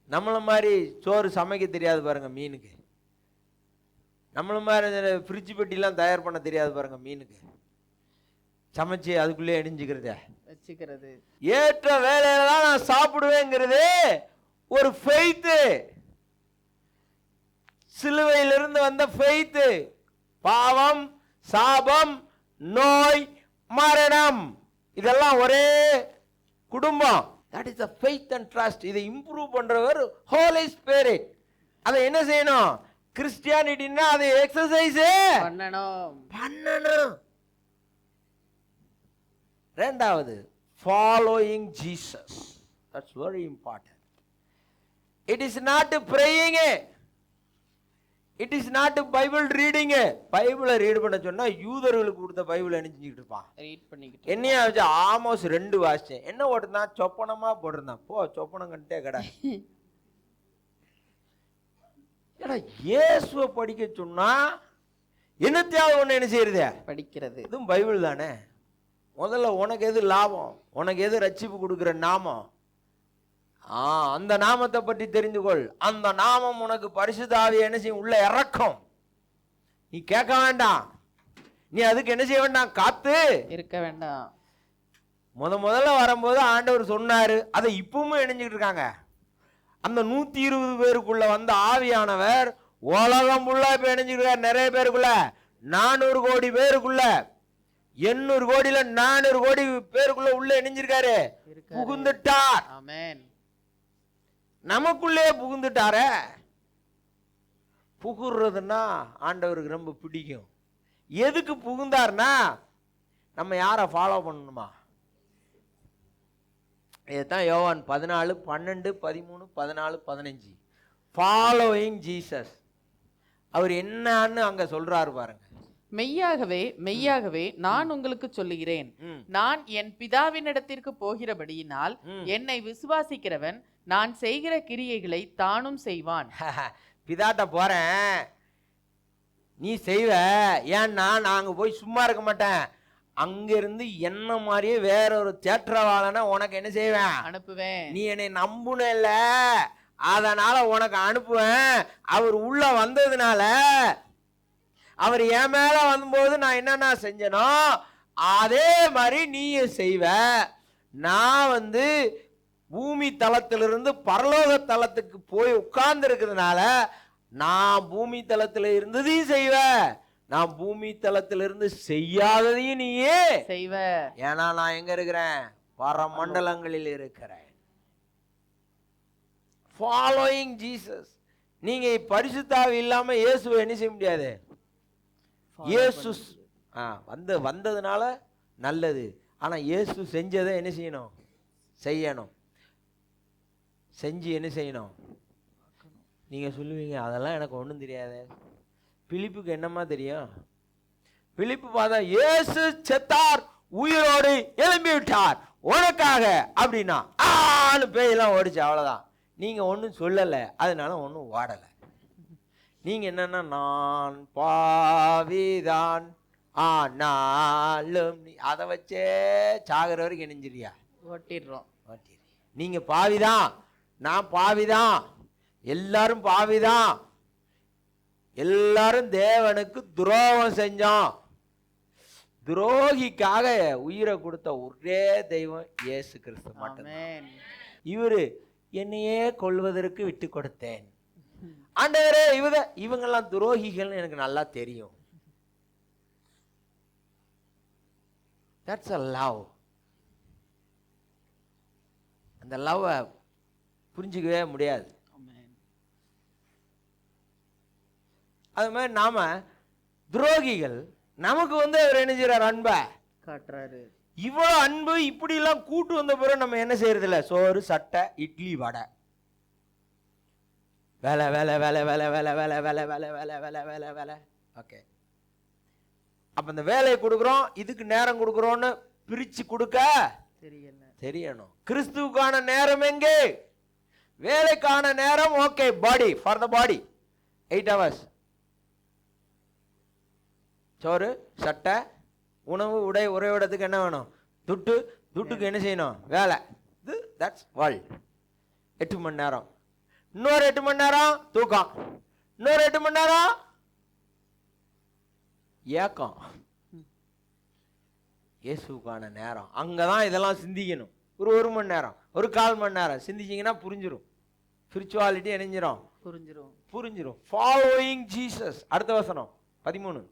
நம்மள மாதிரி சோறு சமைக்க தெரியாது பாருங்க மீனுக்கு. நம்மள மாதிரி ஃப்ரிட்ஜ் பெட்டிலாம் தயார் பண்ண தெரியாது பாருங்க மீனுக்கு. சமைச்சு அதுக்குள்ளே இணைஞ்சுக்கிறத வச்சுக்கிறது. ஏற்ற வேலையில தான் நான் சாப்பிடுவேங்கிறது ஒரு ஃபெய்த்து. சிலுவையிலிருந்து வந்த ஃபெய்த்து. பாவம், சாபம், நோய், மரணம், இதெல்லாம் ஒரே குடும்பம். That is the faith and trust. இதை இம்ப்ரூவ் பண்றவர் Holy Spirit. அதை என்ன செய்யணும்? கிறிஸ்டியானிட்டினா அதை எக்ஸசைஸ் பண்ணணும். ரெண்டாவது, following Jesus. That's very important. It is not praying, it is not Bible reading. பைபிளை ரீட் பண்ண சொன்னா யூதர்களுக்கு கொடுத்த பைபிளை நினைச்சுக்கிட்டு இருப்பான். ரீட் பண்ணிக்கிட்டு என்னையா வச்சு ஆமோஸ் 2 வாசிச்சேன். என்ன ஓட்டுதான்? சொப்பனமா போட்டிருந்தான். போ சொப்பனம் கண்டே கடை. ஏன்னா இயேசுவை படிக்க சொன்னா என்னத்தையாவது ஒண்ணு என்ன செய்யறது? படிக்கிறது. இதுவும் பைபிள் தானே. முதல்ல உனக்கு எது லாபம், உனக்கு எது ரட்சிப்பு கொடுக்குற நாமம், அந்த நாமத்தை பற்றி தெரிந்து கொள். அந்த நாமம் உனக்கு பரிசுத்த ஆவியை என்ன செய்யும்? உள்ள இறக்கும். நீ கேட்க வேண்டாம், நீ அதுக்கு என்ன செய்ய வேண்டாம்? காத்து இருக்க வேண்டாம். முதல்ல வரும்போது ஆண்டவர் சொன்னாரு, அதை இப்பவும் இணைஞ்சுக்கிட்டு இருக்காங்க. அந்த 120 பேருக்குள்ள வந்த ஆவியானவர் உலகம் ஃபுல்லா இப்ப இணைஞ்சுக்கிட்டு நிறைய பேருக்குள்ள, 400 கோடி பேருக்குள்ள, 800 கோடியில 400 கோடி பேருக்குள்ள உள்ள இணைஞ்சிருக்காரு, புகுந்துட்டார். ஆமென். நமக்குள்ளே புகுந்துட்டார. புகுறதுன்னா ஆண்டவருக்கு ரொம்ப பிடிக்கும். எதுக்கு புகுந்தார்னா, நம்ம யாரை ஃபாலோ பண்ணணுமா? இதுதான் யோவான் 14, 12, 13, 14, 15. Following Jesus. அவர் என்னன்னு அங்க சொல்றாரு பாருங்க. மெய்யாகவே மெய்யாகவே நான் உங்களுக்கு சொல்லுகிறேன், நான் என் பிதாவினிடத்திற்கு போகிறபடியினால் என்னை விசுவாசிக்கிறவன் நான் செய்கிற கிரியைகளை தானும் செய்வான். பிதாட்ட போறேன், நீ செய்வ. ஏன்னா நாங்க போய் சும்மா இருக்க மாட்டேன், அங்கிருந்து என்ன மாதிரியே வேற ஒரு தேற்றவாளனை உனக்கு என்ன செய்வேன், அனுப்புவேன். நீ என்னை நம்புனல, அதனால உனக்கு அனுப்புவேன். அவர் உள்ள வந்ததுனால, அவர் என் மேல வரும்போது நான் என்னென்ன செஞ்சனோ அதே மாதிரி நீயும் செய்வ. நான் பூமி தளத்திலிருந்து பரலோக தளத்துக்கு போய் உட்கார்ந்து இருக்கிறதுனால நான் பூமி தளத்தில் இருந்ததையும் செய்வ, நான் பூமி தளத்திலிருந்து செய்யாததையும் நீயே செய்வ. ஏன்னா நான் எங்க இருக்கிறேன், பரமண்டலங்களில் இருக்கிறேன். Following Jesus. நீங்க பரிசுத்தாவி இல்லாம இயேசுவை என்ன செய்ய முடியாது. இயேசு வந்ததுனால நல்லது, ஆனா இயேசு செஞ்சதை என்ன செய்யணும், செய்யணும். செஞ்சு என்ன செய்யணும். நீங்க சொல்லுவீங்க அதெல்லாம் எனக்கு ஒன்றும் தெரியாது. பிலிப்புக்கு என்னமா தெரியும். பிலிப்பு பார்த்தா இயேசு செத்தார், உயிரோடு எழும்பி விட்டார் உனக்காக அப்படின்னா ஆளு பேயெல்லாம் ஓடிச்சு, அவ்வளவுதான். நீங்க ஒன்றும் சொல்லலை, அதனால ஒன்றும் ஓடலை. நீங்க என்னன்னா நான் பாவிதான் ஆனாலும் அதை வச்சே சாகிற வரைக்கும் இணைஞ்சிரியா, ஓட்டிடுறோம். நீங்க பாவிதான், நான் பாவிதான், எல்லாரும் பாவிதான், எல்லாரும் தேவனுக்கு துரோகம் செஞ்சோம். துரோகிக்காக உயிரை கொடுத்த ஒரே தெய்வம் இயேசு கிறிஸ்து மட்டும்தான். இவரு என்னையே கொல்வதற்கு விட்டு கொடுத்தேன். ஆண்டவரே இவங்கெல்லாம் துரோகிகள் எனக்கு நல்லா தெரியும். That's a love. அந்த லவ் புரிஞ்சுக்கவே முடியாது. அது மாதிரி நாம துரோகிகள், நமக்கு அவர் என்ன செய்யறாரு, அன்பை காட்டுறாரு. இவ்வளவு அன்பு இப்படி எல்லாம் கூட்டு வந்த பிறகு நம்ம என்ன செய்யறது இல்ல, சோறு சட்டை இட்லி வடை, வேலை வேலை வேலை வேலை வேலை வேலை வேலை வேலை வேலை வேலை வேலை வேலை. ஓகே, அப்ப இந்த வேலையை கொடுக்குறோம், இதுக்கு நேரம் கொடுக்குறோம்னு பிரிச்சு கொடுக்க தெரியணும். கிறிஸ்துவுக்கான நேரம் எங்கே, வேலைக்கான நேரம். Okay, body for the body 8 hours, சோறு சட்டை உணவு உடை உறைவிடத்துக்கு என்ன வேணும், துட்டுக்கு என்ன செய்யணும், வேலை. That's world. 8 மணி நேரம், இன்னொரு 8 மணி நேரம் தூக்கம், இன்னொரு 8 மணி நேரம் ஏக்கம். இயேசுக்கான நேரம் அங்கதான் இதெல்லாம் சிந்திக்கணும். ஒரு மணி நேரம், ஒரு 1/4 மணி நேரம் சிந்திச்சீங்கன்னா புரிஞ்சிடும். ஸ்பிரிச்சுவாலிட்டி இணைஞ்சிரும், புரிஞ்சிடும். Following Jesus. அடுத்த வசனம் 13.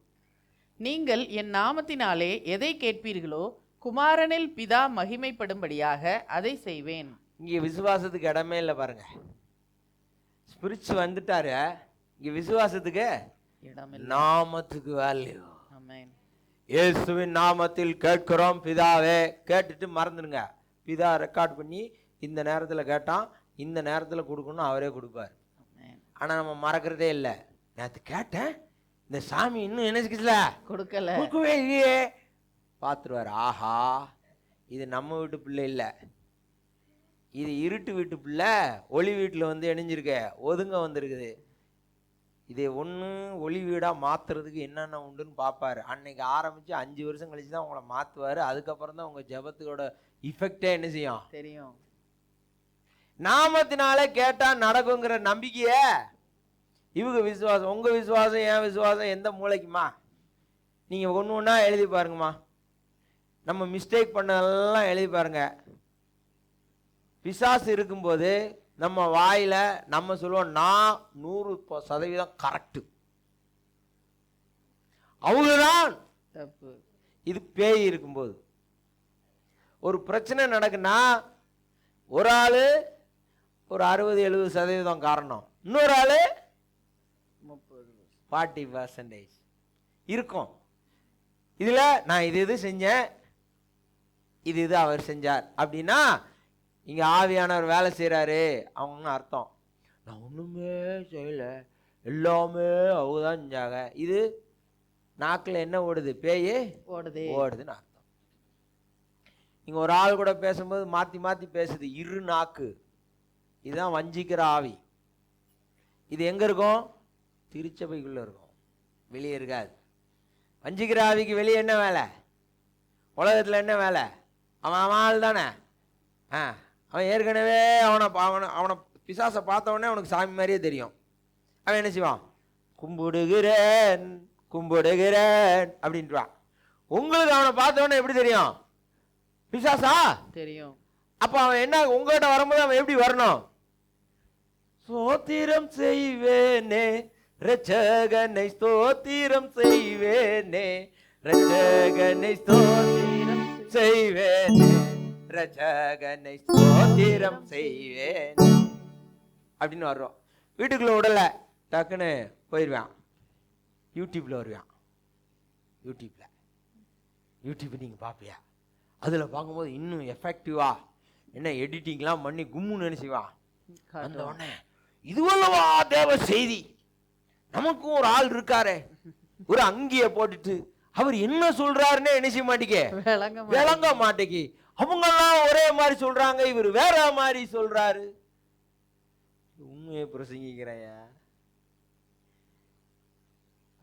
நீங்கள் என் நாமத்தினாலே எதை கேட்பீர்களோ குமாரனில் பிதா மகிமைப்படும்படியாக அதை செய்வேன். இங்க விசுவாசத்துக்கு இடமே இல்லை பாருங்க. ஸ்பிரிச்சு வந்துட்டாரு, இங்க விசுவாசத்துக்கு நாமத்துக்கு வேல்யூ. இயேசுவின் நாமத்தில் கேட்கிறோம் பிதாவே. கேட்டுட்டு மறந்துடுங்க. பிதா ரெக்கார்ட் பண்ணி இந்த நேரத்தில் கேட்டான், இந்த நேரத்தில் கொடுக்கணும், அவரே கொடுப்பார். ஆனால் நம்ம மறக்கிறதே இல்லை. நேற்று கேட்டேன், இந்த சாமி இன்னும் என்ன கொடுக்கவே இல்லையே, பார்த்துருவார். ஆஹா, இது நம்ம வீட்டு பிள்ளை இல்லை, இது இருட்டு வீட்டு பிள்ளை, ஒளி வீட்டில் இணைஞ்சிருக்க ஒதுங்க வந்திருக்குது. இதை ஒன்று ஒளி வீடாக மாற்றுறதுக்கு என்னென்ன உண்டுன்னு பார்ப்பார். அன்னைக்கு ஆரம்பித்து 5 வருஷம் கழிச்சு தான் உங்களை மாற்றுவார். அதுக்கப்புறம் தான் உங்கள் ஜபத்துக்கோட இஃபெக்டே என்ன செய்யும் தெரியும். நாமத்தினாலே கேட்டால் நடக்குங்கிற நம்பிக்கைய இவங்க விசுவாசம். உங்கள் விசுவாசம் என் விசுவாசம் எந்த மூளைக்குமா? நீங்கள் ஒன்று ஒன்றா எழுதி பாருங்கம்மா. நம்ம மிஸ்டேக் பண்ணதெல்லாம் எழுதி பாருங்க. பிசாசு இருக்கும்போது நம்ம வாயில நம்ம சொல்லுவோம், நான் 100% கரெக்டு, அவங்கதான் தப்பு. இது பேய் இருக்கும்போது. ஒரு பிரச்சனை நடக்குன்னா ஒரு ஆளு ஒரு 60-70% காரணம், இன்னொரு ஆளு 40% இருக்கும். இதுல நான் இது செஞ்சேன், இது அவர் செஞ்சார் அப்படின்னா இங்க ஆவியானவர் வேலை செய்யறாரு அவங்க அர்த்தம். நான் ஒண்ணுமே செய்யல, எல்லாமே அவங்க தான் செஞ்சாங்க. இது நாக்குல என்ன ஓடுது, பேயே ஓடுதுன்னு அர்த்தம். இங்க ஒரு ஆள் கூட பேசும்போது மாத்தி மாத்தி பேசுது, இரு நாக்கு. இதுதான் வஞ்சிக்கிற ஆவி. இது எங்க இருக்கும்? திருச்சபைக்குள்ள இருக்கும், வெளியே இருக்காது. வஞ்சிக்கிற ஆவிக்கு வெளியே என்ன வேலை? உலகத்தில் என்ன வேலை? அவன் ஆள் தானே. அவன் ஏற்கனவே அவனை பிசாசை பார்த்த உடனே அவனுக்கு சாமி மாதிரியே தெரியும். அவன் என்ன செய்வான்? கும்பிடுகிறேன் கும்பிடுகிறேன் அப்படின்ட்டுவான். உங்களுக்கு அவனை பார்த்த உடனே எப்படி தெரியும்? பிசாசா தெரியும். அப்போ அவன் என்ன உங்கள்கிட்ட வரும்போது அவன் எப்படி வரணும்? ஸ்தோத்திரம் செய்வேனே ரட்சகனை ஸ்தோத்திரம் செய்வேனே ரட்சகனை ஸ்தோத்திரம் செய்வேனே ரட்சகனை ஸ்தோத்திரம் செய்வேனே அப்படின்னு வர்றோம். வீட்டுக்குள்ள விடல, டக்குன்னு போயிடுவான். யூடியூப்ல வருவான். யூடியூப் நீங்கள் பார்ப்பியா? அதில் பார்க்கும்போது இன்னும் எஃபெக்டிவா என்ன எடிட்டிங்லாம் பண்ணி கும்முன்னு நினைச்சுவான். அந்த உடனே இதுவல்லவா தேவ செய்தி, நமக்கும் ஒரு ஆள் இருக்காரு, ஒரு அங்கிய போட்டுட்டு அவர் என்ன சொல்றாருன்னு என்ன செய்ய மாட்டேங்க, விளங்க மாட்டேங்கி. அவங்க எல்லாம் ஒரே மாதிரி சொல்றாங்க, இவர் வேற மாதிரி சொல்றாரு. உண்மையை பிரசங்கிக்கிறேன்.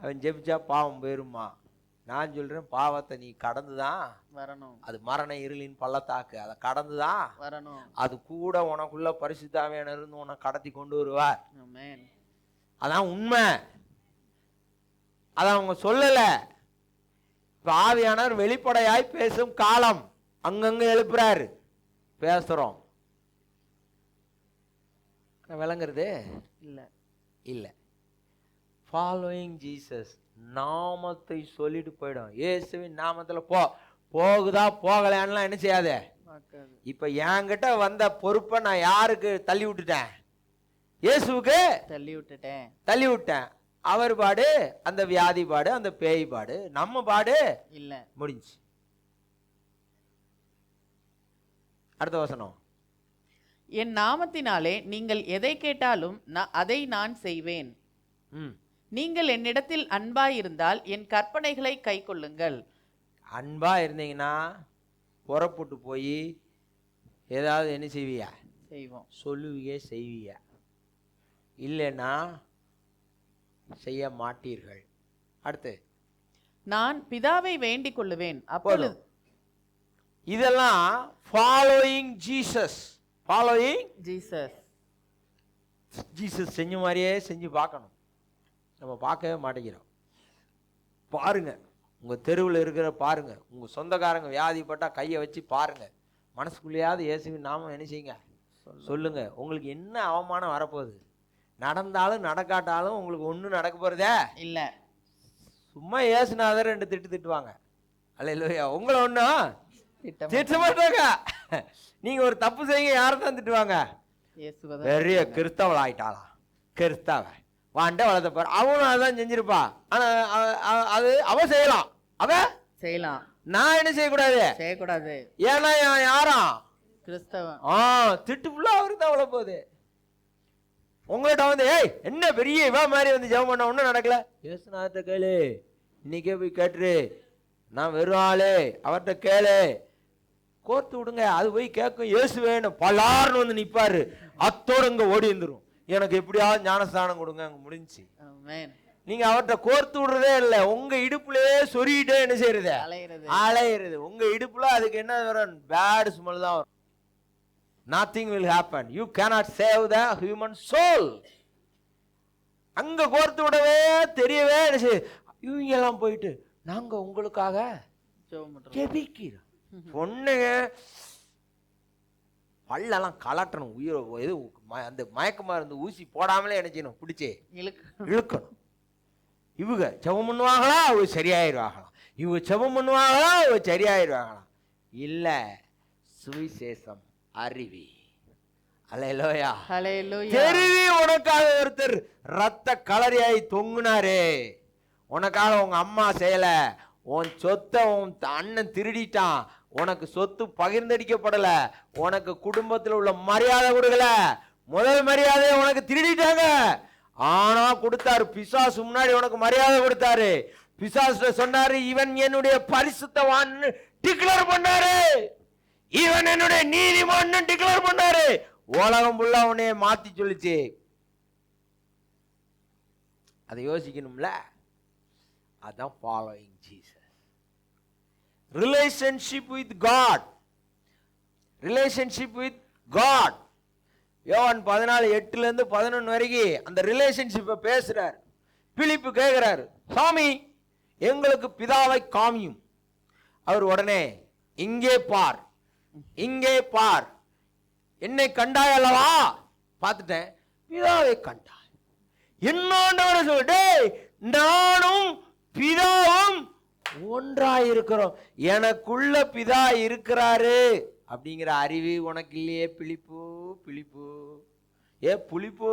அவன் ஜெபிச்சா பாவம் போயிருமா? நான் சொல்றேன், பாவத்தை நீ கடந்துதான் வரணும். அது மரண இருளின் பள்ளத்தாக்கு, அதை கடந்துதான் வரணும். அது கூட உனக்குள்ள பரிசுத்தாவியான இருந்து உன்னை கடத்தி கொண்டு வருவார். அதான் உண்மை. அதான் அவங்க சொல்லல. இப்ப ஆவியானவர் வெளிப்படையாய் பேசும் காலம் அங்கங்க எழுப்புறாரு, பேசுறோம். விளங்குறது இல்ல. ஃபாலோயிங் ஜீசஸ், நாமத்தை சொல்லிட்டு போயிடும். இயேசுவின் நாமத்துல போகுதா போகலான்லாம் என்ன செய்யாத. இப்ப என்கிட்ட வந்த பொறுப்பை நான் யாருக்கு தள்ளி விட்டுட்டேன்? இயேசுவுக்கு தள்ளி விட்டேன். அவர் பாடு, அந்த வியாதி பாடு, அந்த பேய் பாடு, நம்ம பாடு இல்ல, முடிஞ்சு. அடுத்த வசனம். என் நாமத்தினாலே நீங்கள் எதை கேட்டாலும் அதை நான் செய்வேன். நீங்கள் என்னிடத்தில் அன்பாயிருந்தால் என் கற்பனைகளை கை கொள்ளுங்கள். அன்பா இருந்தீங்கன்னா புறப்பட்டு போய் ஏதாவது என்ன செய்வியா? செய்வோம். சொல்லுவீங்க, செய்வியா? இல்லைன்னா செய்ய மாட்டீர்கள். அடுத்து, நான் பிதாவை வேண்டிக் கொள்ளுவேன். அப்பொழுது இதெல்லாம் following Jesus. Following Jesus. Jesus செஞ்ச மாதிரியே செஞ்சு பார்க்கணும். நம்ம பார்க்கவே மாட்டேங்கிறோம். பாருங்க, உங்க தெருவில் இருக்கிற பாருங்க, உங்க சொந்தக்காரங்க வியாதிப்பட்டா கையை வச்சு பாருங்க. மனசுக்குள்ளேயாவது இயேசுவின் நாமம் என்ன செய்யுங்க, சொல்லுங்க. உங்களுக்கு என்ன அவமானம் வரப்போகுது? நடந்தாலும் நடக்காட்டாலும் உங்களுக்கு ஒன்றும் நடக்க போறதே இல்லை. சும்மா ஏசுநாதர் 2 திட்டு திட்டுவாங்க. அல்லேலூயா. உங்களை ஒன்றும் திட்ட மாட்டாங்க. நீங்க ஒரு தப்பு செய்யுங்க, யாரை தான் திட்டுவாங்க? பெரிய கிறிஸ்தவள் ஆயிட்டாளா, கிறிஸ்தவ வாண்ட வளர்த்த பாரு, அவனும் அதான் செஞ்சிருப்பா. ஆனா அது அவ செய்யலாம், அவ செய்யலாம். நான் என்ன செய்யக்கூடாது. ஏன்னா யாரா? கிறிஸ்தவன். திட்டு ஃபுல்லா அவருக்கு தான் அவ்வளவு போகுது. உங்கள்கிட்ட வந்து ஏய் என்ன பெரிய இவ மாதிரி வந்து ஜெபம் பண்ண ஒன்றும் நடக்கல, ஏசுநாதர்கிட்ட கேளு, இன்னைக்கே போய் கேட்டுரு, நான் வெறும் ஆளு, அவர்கிட்ட கேளு, கோர்த்து விடுங்க. அது போய் கேட்கும், இயேசு வேணும் பலார்னு வந்து நிற்பாரு, அத்தோடு இங்க ஓடி வந்துடும், எனக்கு எப்படியாவது ஞானஸ்தானம் கொடுங்க, அங்க முடிஞ்சு. நீங்க அவர்கிட்ட கோர்த்து விடுறதே இல்லை, உங்க இடுப்புலயே சொருகிட்டே என்ன செய்யறது, அலையிறது. உங்க இடுப்புல அதுக்கு என்ன வரும்? பேட் ஸ்மெல் தான் வரும். Nothing will happen. You cannot save the human soul. அங்க கோர்த்து விடவே தெரியவே இவங்க எல்லாம் போயிட்டு நாங்க உங்களுக்காக ஜெபிக்கிறோம். பொண்ணுங்க பல்லெல்லாம் கலட்டணும், உயிர் எது அந்த மயக்க மருந்து ஊசி போடாமலே என்ன செய்யணும், பிடிச்சி இழுக்கணும். இவங்க ஜெபம் பண்ணுவாங்களா, அவங்க சரியாயிருவாங்களாம். இவங்க ஜெபம் பண்ணுவாங்களா, அவங்க சரியாயிருவாங்களாம். இல்ல, சுவிசேஷம் அறிவி. அல்லேலூயா. தெரிவி. உனக்காக ஒருத்தர் ரத்த கலரியாய் தொங்குனாரே, உனக்காக உங்க அம்மா செய்யல, உன் சொத்தை உன் அண்ணன் திருடிட்டான், உனக்கு சொத்து பகிர்ந்தடிக்கப்படல, உனக்கு குடும்பத்தில் உள்ள மரியாதை கொடுக்கல, முதல் மரியாதையை உனக்கு திருடிட்டாங்க. ஆனா கொடுத்தாரு, பிசாசு முன்னாடி உனக்கு மரியாதை கொடுத்தாரு. பிசாசு சொன்னாரு, இவன் என்னுடைய பரிசுத்தவான் டிக்ளேர் பண்ணாரு, இவன் என்னுடைய நீதிமான் டிக்ளேர் பண்ணாரு. உலகம் ஃபுல்லா உன்னைய மாத்தி சொல்லிச்சு. அதை யோசிக்கணும்ல. அதான் following Jesus. Relationship with God. Relationship with God. யோவான் 14:8 11 வரைக்கும் அந்த ரிலேஷன்ஷிப்பை பேசுறார். பிலிப்பு கேட்கிறாரு, சாமி எங்களுக்கு பிதாவை காமியும். அவர் உடனே, இங்கே பார், இங்கே பார், என்னை கண்டாய் அல்லவா? பார்த்துட்டேன், பிதாவை கண்டாய். என்னோட சொல்லிட்டு, நானும் பிதாவும் ஒன்றாயிருக்கிறோம், எனக்குள்ள பிதா இருக்கிறாரு அப்படிங்கிற அறிவு உனக்கு இல்லையே பிலிப்பு. பிலிப்பு, ஏ புலிப்பு,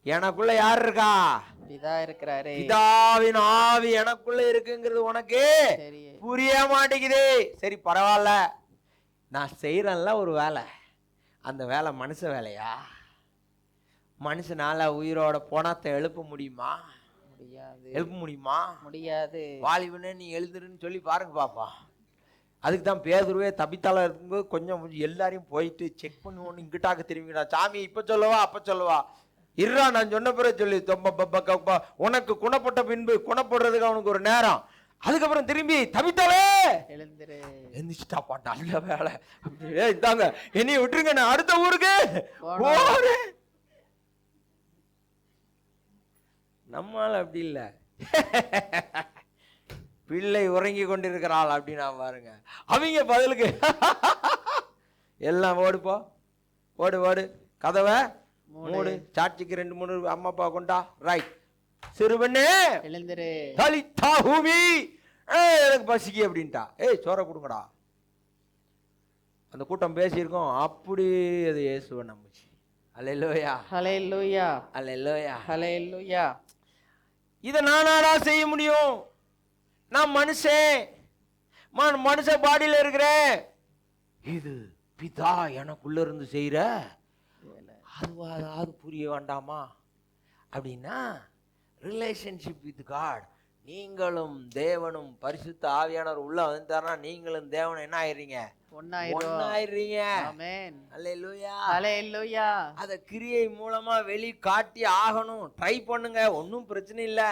எனக்குள்ள யார் இருக்கா? பிதா இருக்கிறாரு. பிதாவின் ஆவி எனக்குள்ள இருக்குங்கிறது உனக்கு புரிய மாட்டேங்குது. சரி பரவாயில்ல, நான் செய்யறேன்ல ஒரு வேலை, அந்த வேலை மனுஷ வேலையா? மனுஷனால உயிரோட போனாத்தை எழுப்ப முடியுமா? முடியாது. எழுப்ப முடியுமா? முடியாது. வாலிபனே நீ எழுதுருன்னு சொல்லி பாருங்க பாப்பா. அதுக்கு தான் பேதுருவே தபித்தால இருக்கும்போது கொஞ்சம் எல்லாரையும் போயிட்டு செக் பண்ணுவோன்னு இங்கிட்டாக்க திரும்பிடா, சாமி இப்ப சொல்லவா அப்ப சொல்லவா, இருறா நான் சொன்ன பிறகு சொல்லி, உனக்கு குணப்பட்ட பின்பு குணப்படுறதுக்கு அவனுக்கு ஒரு நேரம். அதுக்கப்புறம் திரும்பி தபித்தாலே எழுந்துரு, எந்திரிச்சிட்டா பாட்டா, நல்ல வேலை, இந்தாங்க என்னைய விட்டுருங்க, நான் அடுத்த ஊருக்கு போறேன். நம்மால அப்படி இல்லை. பிள்ளை உறங்கி கொண்டிருக்கிறாள் அப்படின்னா பாருங்க, அவங்க பதிலுக்கு எல்லாம் ஓடுப்போ, ஓடு ஓடு, கதவை மூடு, சாட்சிக்கு 2 3 அம்மா அப்பா கொண்டா, ரைட், சிறுவண்ணே எழுந்திரு, எனக்கு பசிக்கு அப்படின்ட்டா, ஏய் சோற கொடுங்கடா. அந்த கூட்டம் பேசியிருக்கோம், அப்படி அது இயேசுவை நம்புச்சு. அல்லேலூயா, அல்லேலூயா, அல்லேலூயா, அல்லேலூயா. இதை நானாடா செய்ய முடியும்? நான் மனுஷன், மனுஷ பாடியில இருக்கிறேன். இது பிதா எனக்குள்ள இருந்து செய்யற அது புரிய வேண்டாமா அப்படின்னா, ரிலேஷன்ஷிப் வித் காட். நீங்களும் தேவனும் பரிசுத்த ஆவியானவர் உள்ள வந்துட்டாருன்னா நீங்களும் தேவனும் என்ன ஆயிடுறீங்க? ஒன்னாயிடுறீங்க. ஆமென், அல்லேலூயா, அல்லேலூயா. அத கிரியை மூலமா வெளி காட்டி ஆகணும். ட்ரை பண்ணுங்க, ஒன்றும் பிரச்சனை இல்லை.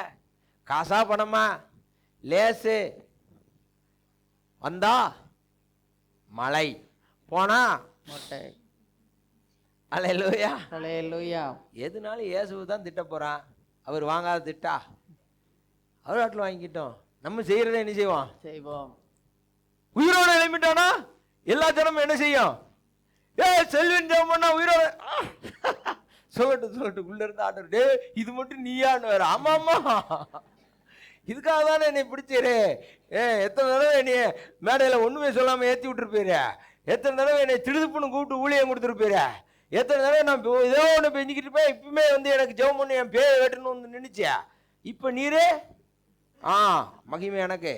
காசா பணமா லேசு, வந்தா மழை, போனா மொட்டை. அல்லேலூயா, அல்லேலூயா. எதுனாலும் இயேசுவை தான் திட்ட போறான். அவர் வாங்காத திட்டா, அவர் ஆட்டில் வாங்கிக்கிட்டோம். நம்ம செய்யறத என்ன செய்வோம்? செய்வோம். உயிரோட எழுப்பிட்டானா எல்லா ஜனமும் என்ன செய்யும்? செல்வன் ஜெபம் பண்ணா உயிரோட சொல்லட்டு உள்ள இருந்து ஆட்டர், டே இது மட்டும் நீயான்னு வேற. ஆமா ஆமா, இதுக்காக தானே என்னை பிடிச்சிரு. எத்தனை தடவை என்னைய மேடையில் ஒண்ணுமே சொல்லாம ஏற்றி விட்டுருப்பீரு, எத்தனை தடவை என்னை திடுதுப்புன்னு கூப்பிட்டு ஊழியம் கொடுத்துருப்பீரு, எத்தனை தடவை நான் ஏதோ ஒன்று பெஞ்சிக்கிட்டு இருப்பேன். இப்பவுமே எனக்கு ஜெபம் பண்ணி என் பேரை வெட்டணும்னு வந்து நினைச்சியா? இப்ப நீரு மகிமை எனக்கு.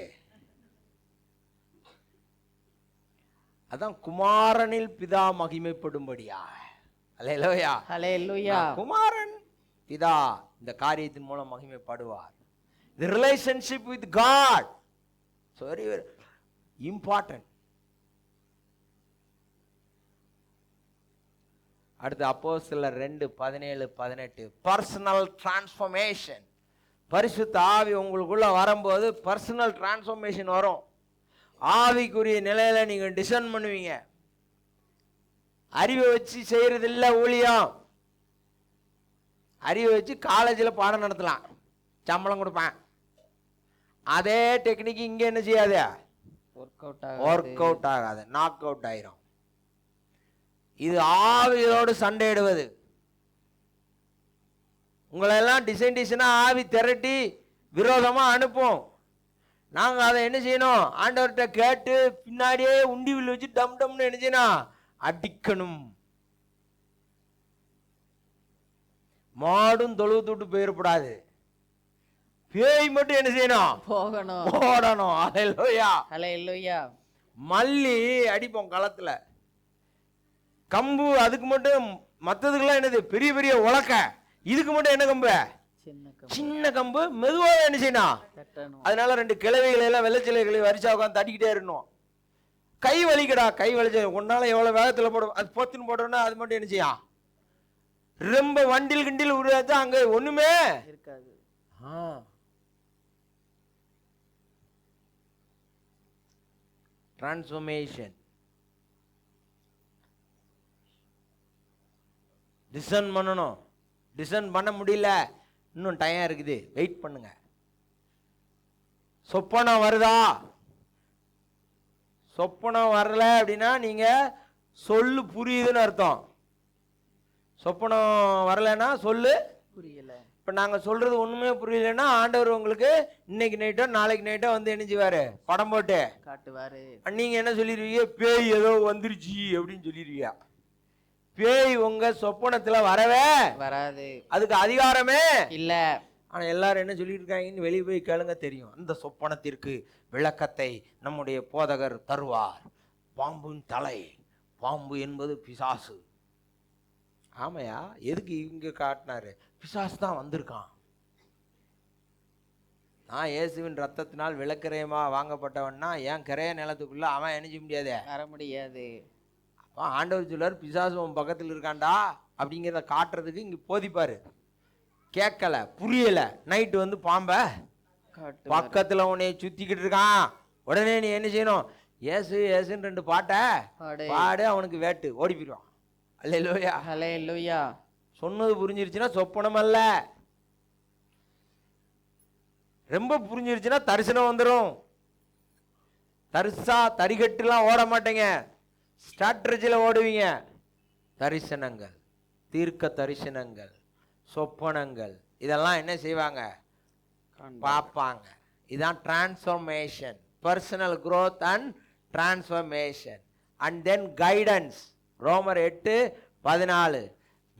அதான் குமாரனில் பிதா மகிமைப்படும்படியா. அல்லேலூயா, அல்லேலூயா. குமாரன் பிதா இந்த காரியத்தின் மூலம் மகிமைப்படுவார். The relationship with God so very important. அடுத்து அப்போஸ்தலர் 2:17-18 பர்சனல் டிரான்ஸ்ஃபர்மேஷன். பரிசுத்த ஆவி உங்களுக்குள்ள வரும்போது பர்சனல் டிரான்ஸ்ஃபர்மேஷன் வரும். ஆவிக்குரிய நிலையில நீங்க டிசைன் பண்ணுவீங்க. அறிவை வச்சு செய்யறது இல்லை ஊழியம். அறிவை வச்சு காலேஜில் பாடம் நடத்தலாம், சம்பளம் கொடுப்பேன். அதே டெக்னிக் இங்க என்ன செய்யாது? ஒர்க் அவுட் ஆகாது, நாக் அவுட் ஆயிரும். இது ஆவியோடு சண்டையிடுவது. உங்களை எல்லாம் டிசைனா ஆவி திரட்டி விரோதமா அனுப்பும். நாங்க அதை என்ன செய்யணும்? ஆண்டவர்கிட்ட கேட்டு பின்னாடியே உண்டி வில் வச்சு டம் டம்னு என்ன செய்யணும்? அடிக்கணும். மாடும் தொழுவுட்டு போயிடக்கூடாது, பேய் மட்டும் என்ன செய்யணும்? போகணும், ஓடணும். அல்லேலூயா, அல்லேலூயா. மல்லி அடிப்போம் களத்துல, கம்பு அதுக்கு மட்டும், மற்றதுக்கெல்லாம் என்னது பெரிய பெரிய உலக்க, இதுக்கு மட்டும் என்ன கம்பு? சின்ன கம்பு. மெதுவாக என்ன செய்யணும்? அதனால 2 கிழவைகளை எல்லாம் வெள்ளச்சிலைகளை வரிசா உட்காந்து தட்டிக்கிட்டே இருக்கணும். கை வலிக்கடா, கை வலிச்ச உன்னால எவ்வளவு வேகத்துல போடும், அது பொத்துன்னு போட்டோம்னா அது மட்டும் என்ன செய்யும்? ரொம்ப வண்டில் கிண்டில் உருவாச்சு, அங்க ஒண்ணுமே இருக்காது. 1 டிரான்ஸ்ஃபர்மேஷன். டிசன் பண்ணணும். டிசன் பண்ண முடியல, இன்னும் டைம் இருக்குது, வெயிட் பண்ணுங்க. சொப்பனம் வருதா? சொப்பனம் வரல அப்படின்னா நீங்க சொல்லு புரியுதுன்னு அர்த்தம். சொப்பனம் வரலன்னா சொல்லு புரியல. இப்ப நாங்க சொல்றது ஒண்ணுமே புரியலன்னா ஆண்டவர் உங்களுக்கு இன்னைக்கு நைட்டோ நாளைக்கு நைட்டோ வந்து என்ன செய்வாரு? படம் போட்டு காட்டுவாரு. நீங்க என்ன சொல்லிடுவீங்க? பேய் ஏதோ வந்துருச்சு அப்படின்னு சொல்லிடுவீங்க. பேய் உங்க சொப்பனத்துல வரவே வராது, அதுக்கு அதிகாரமே இல்ல. ஆனா எல்லாரும் என்ன சொல்லிட்டு இருக்காங்கன்னு வெளியே போய் கேளுங்க, தெரியும். அந்த சொப்பனத்திற்கு விளக்கத்தை நம்முடைய போதகர் தருவார். பாம்பின் தலை, பாம்பு என்பது பிசாசு. ஆமையா, எதுக்கு இங்க காட்டினாரு? பிசாசு தான் வந்திருக்கான். நான் இயேசுவின் ரத்தத்தினால் விளக்கரையமா வாங்கப்பட்டவன்னா என் கரைய நிலத்துக்குள்ள அவன் என்ன செய்ய முடியாது, வர முடியாது. அப்போ ஆண்டவர் சொல்லார் பிசாசு உன் பக்கத்தில் இருக்காண்டா அப்படிங்கிறத காட்டுறதுக்கு இங்க போதிப்பாரு. கேட்கல, புரியல, நைட்டு வந்து பாம்ப பக்கத்துல உன்னைய சுத்திக்கிட்டு இருக்கான். உடனே நீ என்ன செய்யணும்? ஏசு ஏசுன்னு 2 பாட்டை பாடு, அவனுக்கு வேட்டு ஓடி போயிடுவான். அல்லேலூயா, ஹல்லேலூயா. சொன்னது புரிஞ்சிருச்சுன்னா சொப்பனம் அல்ல. ரொம்ப புரிஞ்சிருச்சுன்னா தரிசனம் வந்துடும். தரிசா தரிகட்டுலாம் ஓட மாட்டேங்க, ஸ்ட்ராட்டஜியில் ஓடுவீங்க. தரிசனங்கள், தீர்க்க தரிசனங்கள், சொப்பனங்கள், இதெல்லாம் என்ன செய்வாங்க? பார்ப்பாங்க. இதான் transformation, personal growth and transformation. And then guidance. ரோமர் 8:14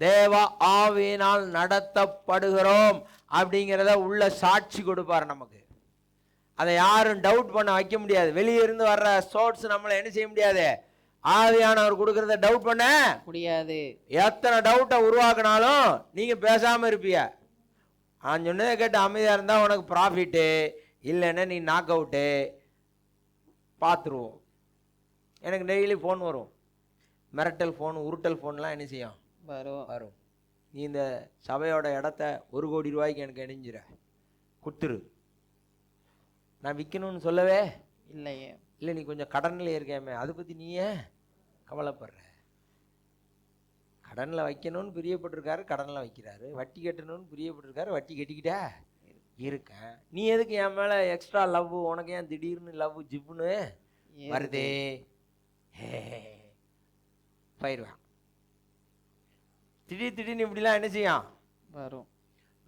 தேவ ஆவியினால் நடத்தப்படுகிறோம் அப்படிங்கிறத உள்ள சாட்சி கொடுப்பார் நமக்கு. அதை யாரும் டவுட் பண்ண வைக்க முடியாது. வெளியே இருந்து வர்ற சோர்ஸ் நம்மளை என்ன செய்ய முடியாது? ஆவியானவர் கொடுக்கறத டவுட் பண்ண முடியாது. எத்தனை டவுட்டை உருவாக்குனாலும் நீங்க பேசாம இருப்பீங்க. நான் சொன்னதை கேட்டு அமைதியா இருந்தா உனக்கு ப்ராஃபிட்டு, இல்லைன்னா நீ நாக் அவுட்டு. பார்த்துருவோம். எனக்கு டெய்லி ஃபோன் வரும், மிரட்டல் ஃபோன், உருட்டல் ஃபோன்லாம் என்ன செய்யும்? வரும். நீ இந்த சபையோட இடத்த 1 கோடி ரூபாய்க்கு எனக்கு இணைஞ்சிர குத்துரு. நான் விற்கணும்னு சொல்லவே இல்லையே. இல்லை, நீ கொஞ்சம் கடனில் இருக்கேமே, அதை பற்றி நீயே கவலைப்படுற. கடனில் வைக்கணும்னு பிரியப்பட்டிருக்காரு, கடனில் வைக்கிறாரு. வட்டி கட்டணும்னு பிரியப்பட்டிருக்காரு, வட்டி கட்டிக்கிட்டே இருக்கேன். நீ எதுக்கு என் மேலே எக்ஸ்ட்ரா லவ்? உனக்கு ஏன் திடீர்னு லவ் ஜிப்புன்னு வருதே? போயிடுவேன். திடீர்னு இப்படிலாம் என்ன செய்யும்? வரும்.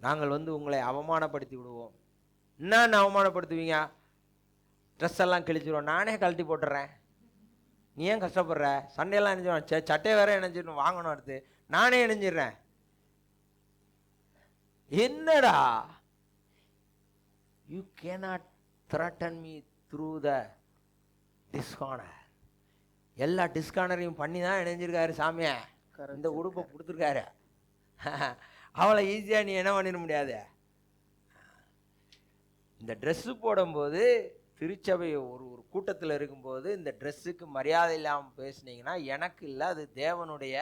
நாங்கள் வந்து உங்களை அவமானப்படுத்தி விடுவோம். என்னன்னு அவமானப்படுத்துவீங்க? ட்ரெஸ் எல்லாம் கிழிச்சிடுவோம், நானே கழட்டி போட்டுறேன். நீ ஏன் கஷ்டப்படுற? சண்டையெல்லாம் நினைச்சிடுவேன், சட்டையை வேற நினைச்சிடணும், வாங்கணும், அடுத்து நானே நினைஞ்சிடுறேன். என்னடா? You cannot threaten me through the discounter. எல்லா டிஸ்கானரையும் பண்ணி தான் இணைஞ்சிருக்காரு சாமியை. இந்த உடுப்பை கொடுத்துருக்காரு. அவளை ஈஸியாக நீ என்ன பண்ணிட முடியாது. இந்த ட்ரெஸ்ஸு போடும்போது திருச்சபை ஒரு கூட்டத்தில் இருக்கும்போது இந்த ட்ரெஸ்ஸுக்கு மரியாதை இல்லாமல் பேசுனீங்கன்னா எனக்கு இல்லை, அது தேவனுடைய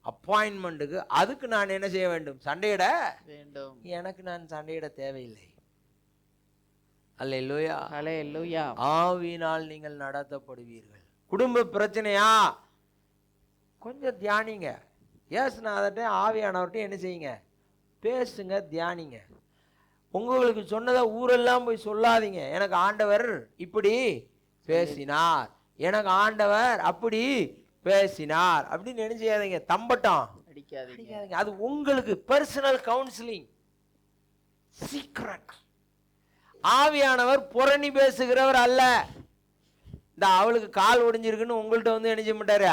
அப்பாயின்மெண்ட்டுக்கு. அதுக்கு நான் என்ன செய்ய வேண்டும்? சண்டையிட வேண்டும். எனக்கு நான் சண்டையிட தேவையில்லை. அல்லேலூயா, ஹல்லேலூயா. ஆவியினால் நீங்கள் நடத்தப்படுவீர்கள். குடும்ப பிரச்சனையா? கொஞ்சம் தியானிங்க. ஏசுநாதர்கிட்ட ஆவியானவர்கிட்ட என்ன செய்யுங்க? பேசுங்க, தியானிங்க. உங்களுக்கு சொன்னதை ஊரெல்லாம் போய் சொல்லாதீங்க. எனக்கு ஆண்டவர் இப்படி பேசினார், எனக்கு ஆண்டவர் அப்படி பேசினார் அப்படின்னு என்ன செய்யாதீங்க. தம்பட்டம் அடிக்காதீங்க. அது உங்களுக்கு பர்சனல் கவுன்சிலிங், சீக்ரெட். ஆவியானவர் புரணி பேசுகிறவர் அல்ல. இந்த அவளுக்கு கால் ஒடிஞ்சிருக்குன்னு உங்கள்கிட்ட வந்து என்ன செய்ய மாட்டாரு?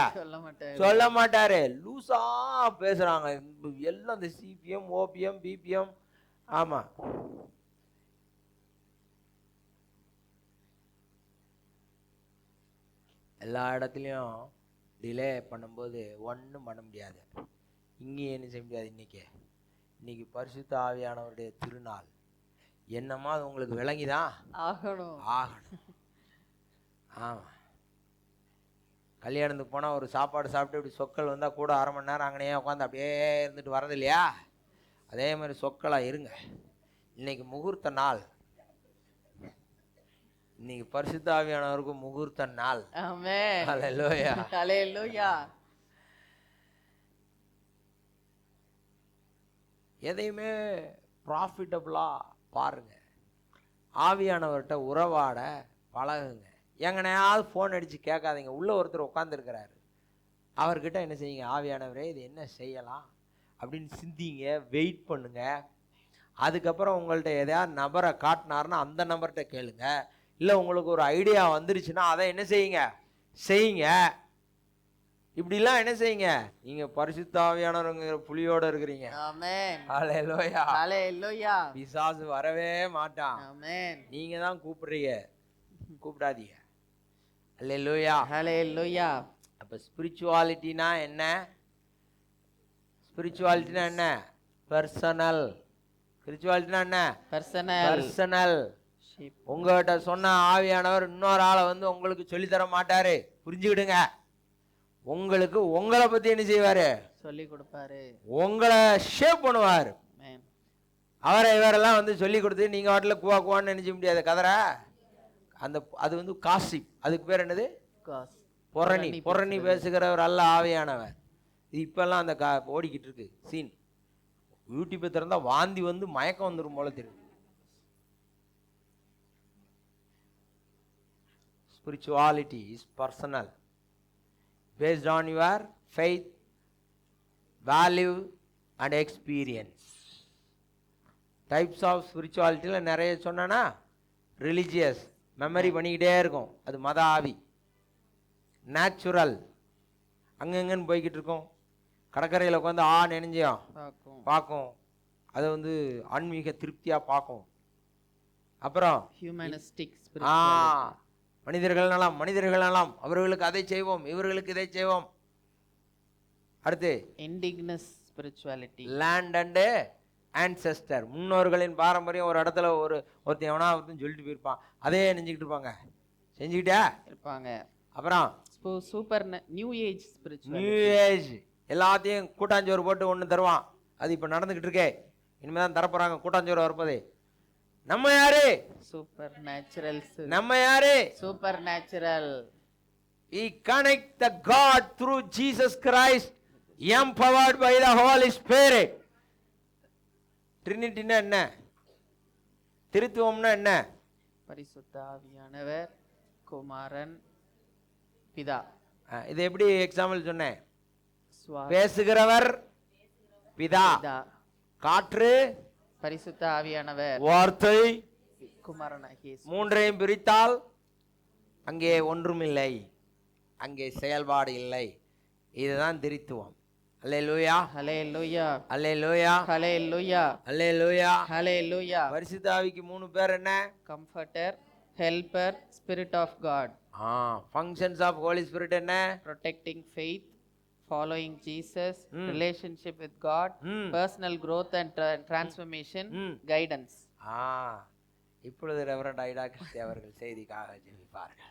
சொல்ல மாட்டாரு. லூசா பேசுறாங்க எல்லாம், இந்த சிபிஎம், ஓபிஎம், பிபிஎம். ஆமா, எல்லா இடத்துலையும் டிலே பண்ணும்போது ஒன்றும் பண்ண முடியாது. இங்கேயும் என்ன செய்ய முடியாது. இன்னைக்கு பரிசுத்த ஆவியானவருடைய திருநாள். என்னமா அது உங்களுக்கு விளங்கிதான் ஆகணும். ஆமாம், கல்யாணத்துக்கு போனால் ஒரு சாப்பாடு சாப்பிட்டு இப்படி சொக்கல் வந்தால் கூட 1/2 மணி நேரம் அங்கனையே உட்காந்து அப்படியே இருந்துட்டு வரது இல்லையா? அதே மாதிரி சொக்கலாக இருங்க. இன்னைக்கு முகூர்த்த நாள். இன்னைக்கு பரிசுத்த ஆவியானவருக்கு முகூர்த்த நாள். ஆமென். ஹalleluya. ஹalleluya. எதையுமே ப்ராஃபிட்டபிளா பாருங்க. ஆவியானவர்கிட்ட உறவாட பழகுங்க. எங்கனையாவது ஃபோன் அடித்து கேட்காதீங்க. உள்ள ஒருத்தர் உட்காந்துருக்கிறாரு, அவர்கிட்ட என்ன செய்யுங்க, ஆவியானவரே இது என்ன செய்யலாம் அப்படின்னு சிந்திங்க, வெயிட் பண்ணுங்க. அதுக்கப்புறம் உங்கள்கிட்ட எதையாவது நபரை காட்டினாருன்னா அந்த நபர்கிட்ட கேளுங்க. இல்லை உங்களுக்கு ஒரு ஐடியா வந்துருச்சுன்னா அதை என்ன செய்யுங்க, செய்யுங்க. இப்படிலாம் என்ன செய்யுங்க, நீங்க பரிசுத்த ஆவியானவருங்கிற புலியோட இருக்கிறீங்க. ஆமென். ஹalleluya. ஹalleluya. பிசாசு வரவே மாட்டான். ஆமென். நீங்க தான் கூப்பிடுறீங்க, கூப்பிடாதீங்க. ஹalleluya. ஹalleluya. அப்ப ஸ்பிரிச்சுவாலிட்டினா என்ன? ஸ்பிரிச்சுவாலிட்டினா என்ன? பர்சனல். ஸ்பிரிச்சுவாலிட்டினா என்ன? பர்சனல். பர்சனல். உங்ககிட்ட சொன்ன ஆவியானவர் இன்னொரு ஆளை வந்து உங்களுக்கு சொல்லித்தர மாட்டாரு, புரிஞ்சுக்கிடுங்க. உங்களுக்கு உங்களை பத்தி என்ன செய்வாரு, சொல்லி கொடுப்பாரு. உங்களை ஷேப் பண்ணுவார். ஆமென். அவரை இவரெல்லாம் வந்து சொல்லி கொடுத்து நீங்க வாட்டில் குவா குவான்னு நினைச்ச முடியாது கதற. அந்த அது வந்து காசிப். அதுக்கு பேர் என்னது? பொறணி. பொறணி பேசுகிறவர் அல்ல ஆவியானவர். இது இப்பெல்லாம் அந்த ஓடிக்கிட்டு இருக்கு சீன். யூடியூப்பை திறந்தா வாந்தி வந்து மயக்கம் வந்துடும் போல தெரியும். Spirituality is personal, based on your faith, value and experience. Types of spirituality நிறைய சொன்னா ரிலிஜியஸ் மெமரி பண்ணிக்கிட்டே இருக்கும், அது மத ஆவி. நேச்சுரல் அங்கங்கன்னு போய்கிட்டு இருக்கும். கடற்கரையில் உட்காந்து நெனைஞ்சியும் பார்க்கும், அதை வந்து ஆன்மீக திருப்தியாக பார்க்கும். அப்புறம் ஹியூமனிஸ்டிக் மனிதர்கள் நலம், மனிதர்கள் நலம், அவர்களுக்கு அதை செய்வோம், இவர்களுக்கு இதை செய்வோம். அடுத்து indigenous spirituality, land and ancestor. முன்னோர்களின் பாரம்பரியம். ஒரு இடத்துல ஒருத்தன் எவனா ஒருத்தன் சொல்லிட்டு போயிருப்பான், அதே நெஞ்சுக்கிட்டு இருப்பாங்க, செஞ்சுக்கிட்டே இருப்பாங்க. அப்புறம் super new age spirituality. New age எல்லாத்தையும் கூட்டாஞ்சோறு போட்டு ஒன்று தருவான். அது இப்போ நடந்துக்கிட்டு இருக்கே, இனிமேல் தான் தரப்போறாங்க கூட்டாஞ்சோறு வரப்போதே. நம்ம யாரு? Super natural. நம்ம யாரு? Super natural. We connect the God through Jesus Christ, empowered by the Holy Spirit. ட்ரினிட்டினா என்ன? திருத்துவம்னா என்ன? பரிசுத்த ஆவியானவர், குமாரன், பிதா. இது எப்படி எக்ஸாம்பிள் சொன்னேன்? பேசுகிறவர் பிதா, காற்று பரிசுத்த ஆவியானவர், வார்த்தை குமாரனாகிய இயேசு. மூன்றையும் பிரித்தால் அங்கே ஒன்றுமில்லை, அங்கே செயல்பாடு இல்லை. இதுதான் திரித்துவம். அல்லேலூயா, ஹல்லேலூயா, அல்லேலூயா, ஹல்லேலூயா, அல்லேலூயா, ஹல்லேலூயா. பரிசுத்த ஆவிக்கு 3 பேர் என்ன? Comforter, helper, spirit of God. Functions of holy spirit என்ன? protecting faith, following Jesus, relationship with God, personal growth and transformation, guidance. இப்பொழுது ரெவரண்ட் ஐடா கிறிஸ்டி அவர்கள் செய்திக்காக ஜெபிப்பார்கள்.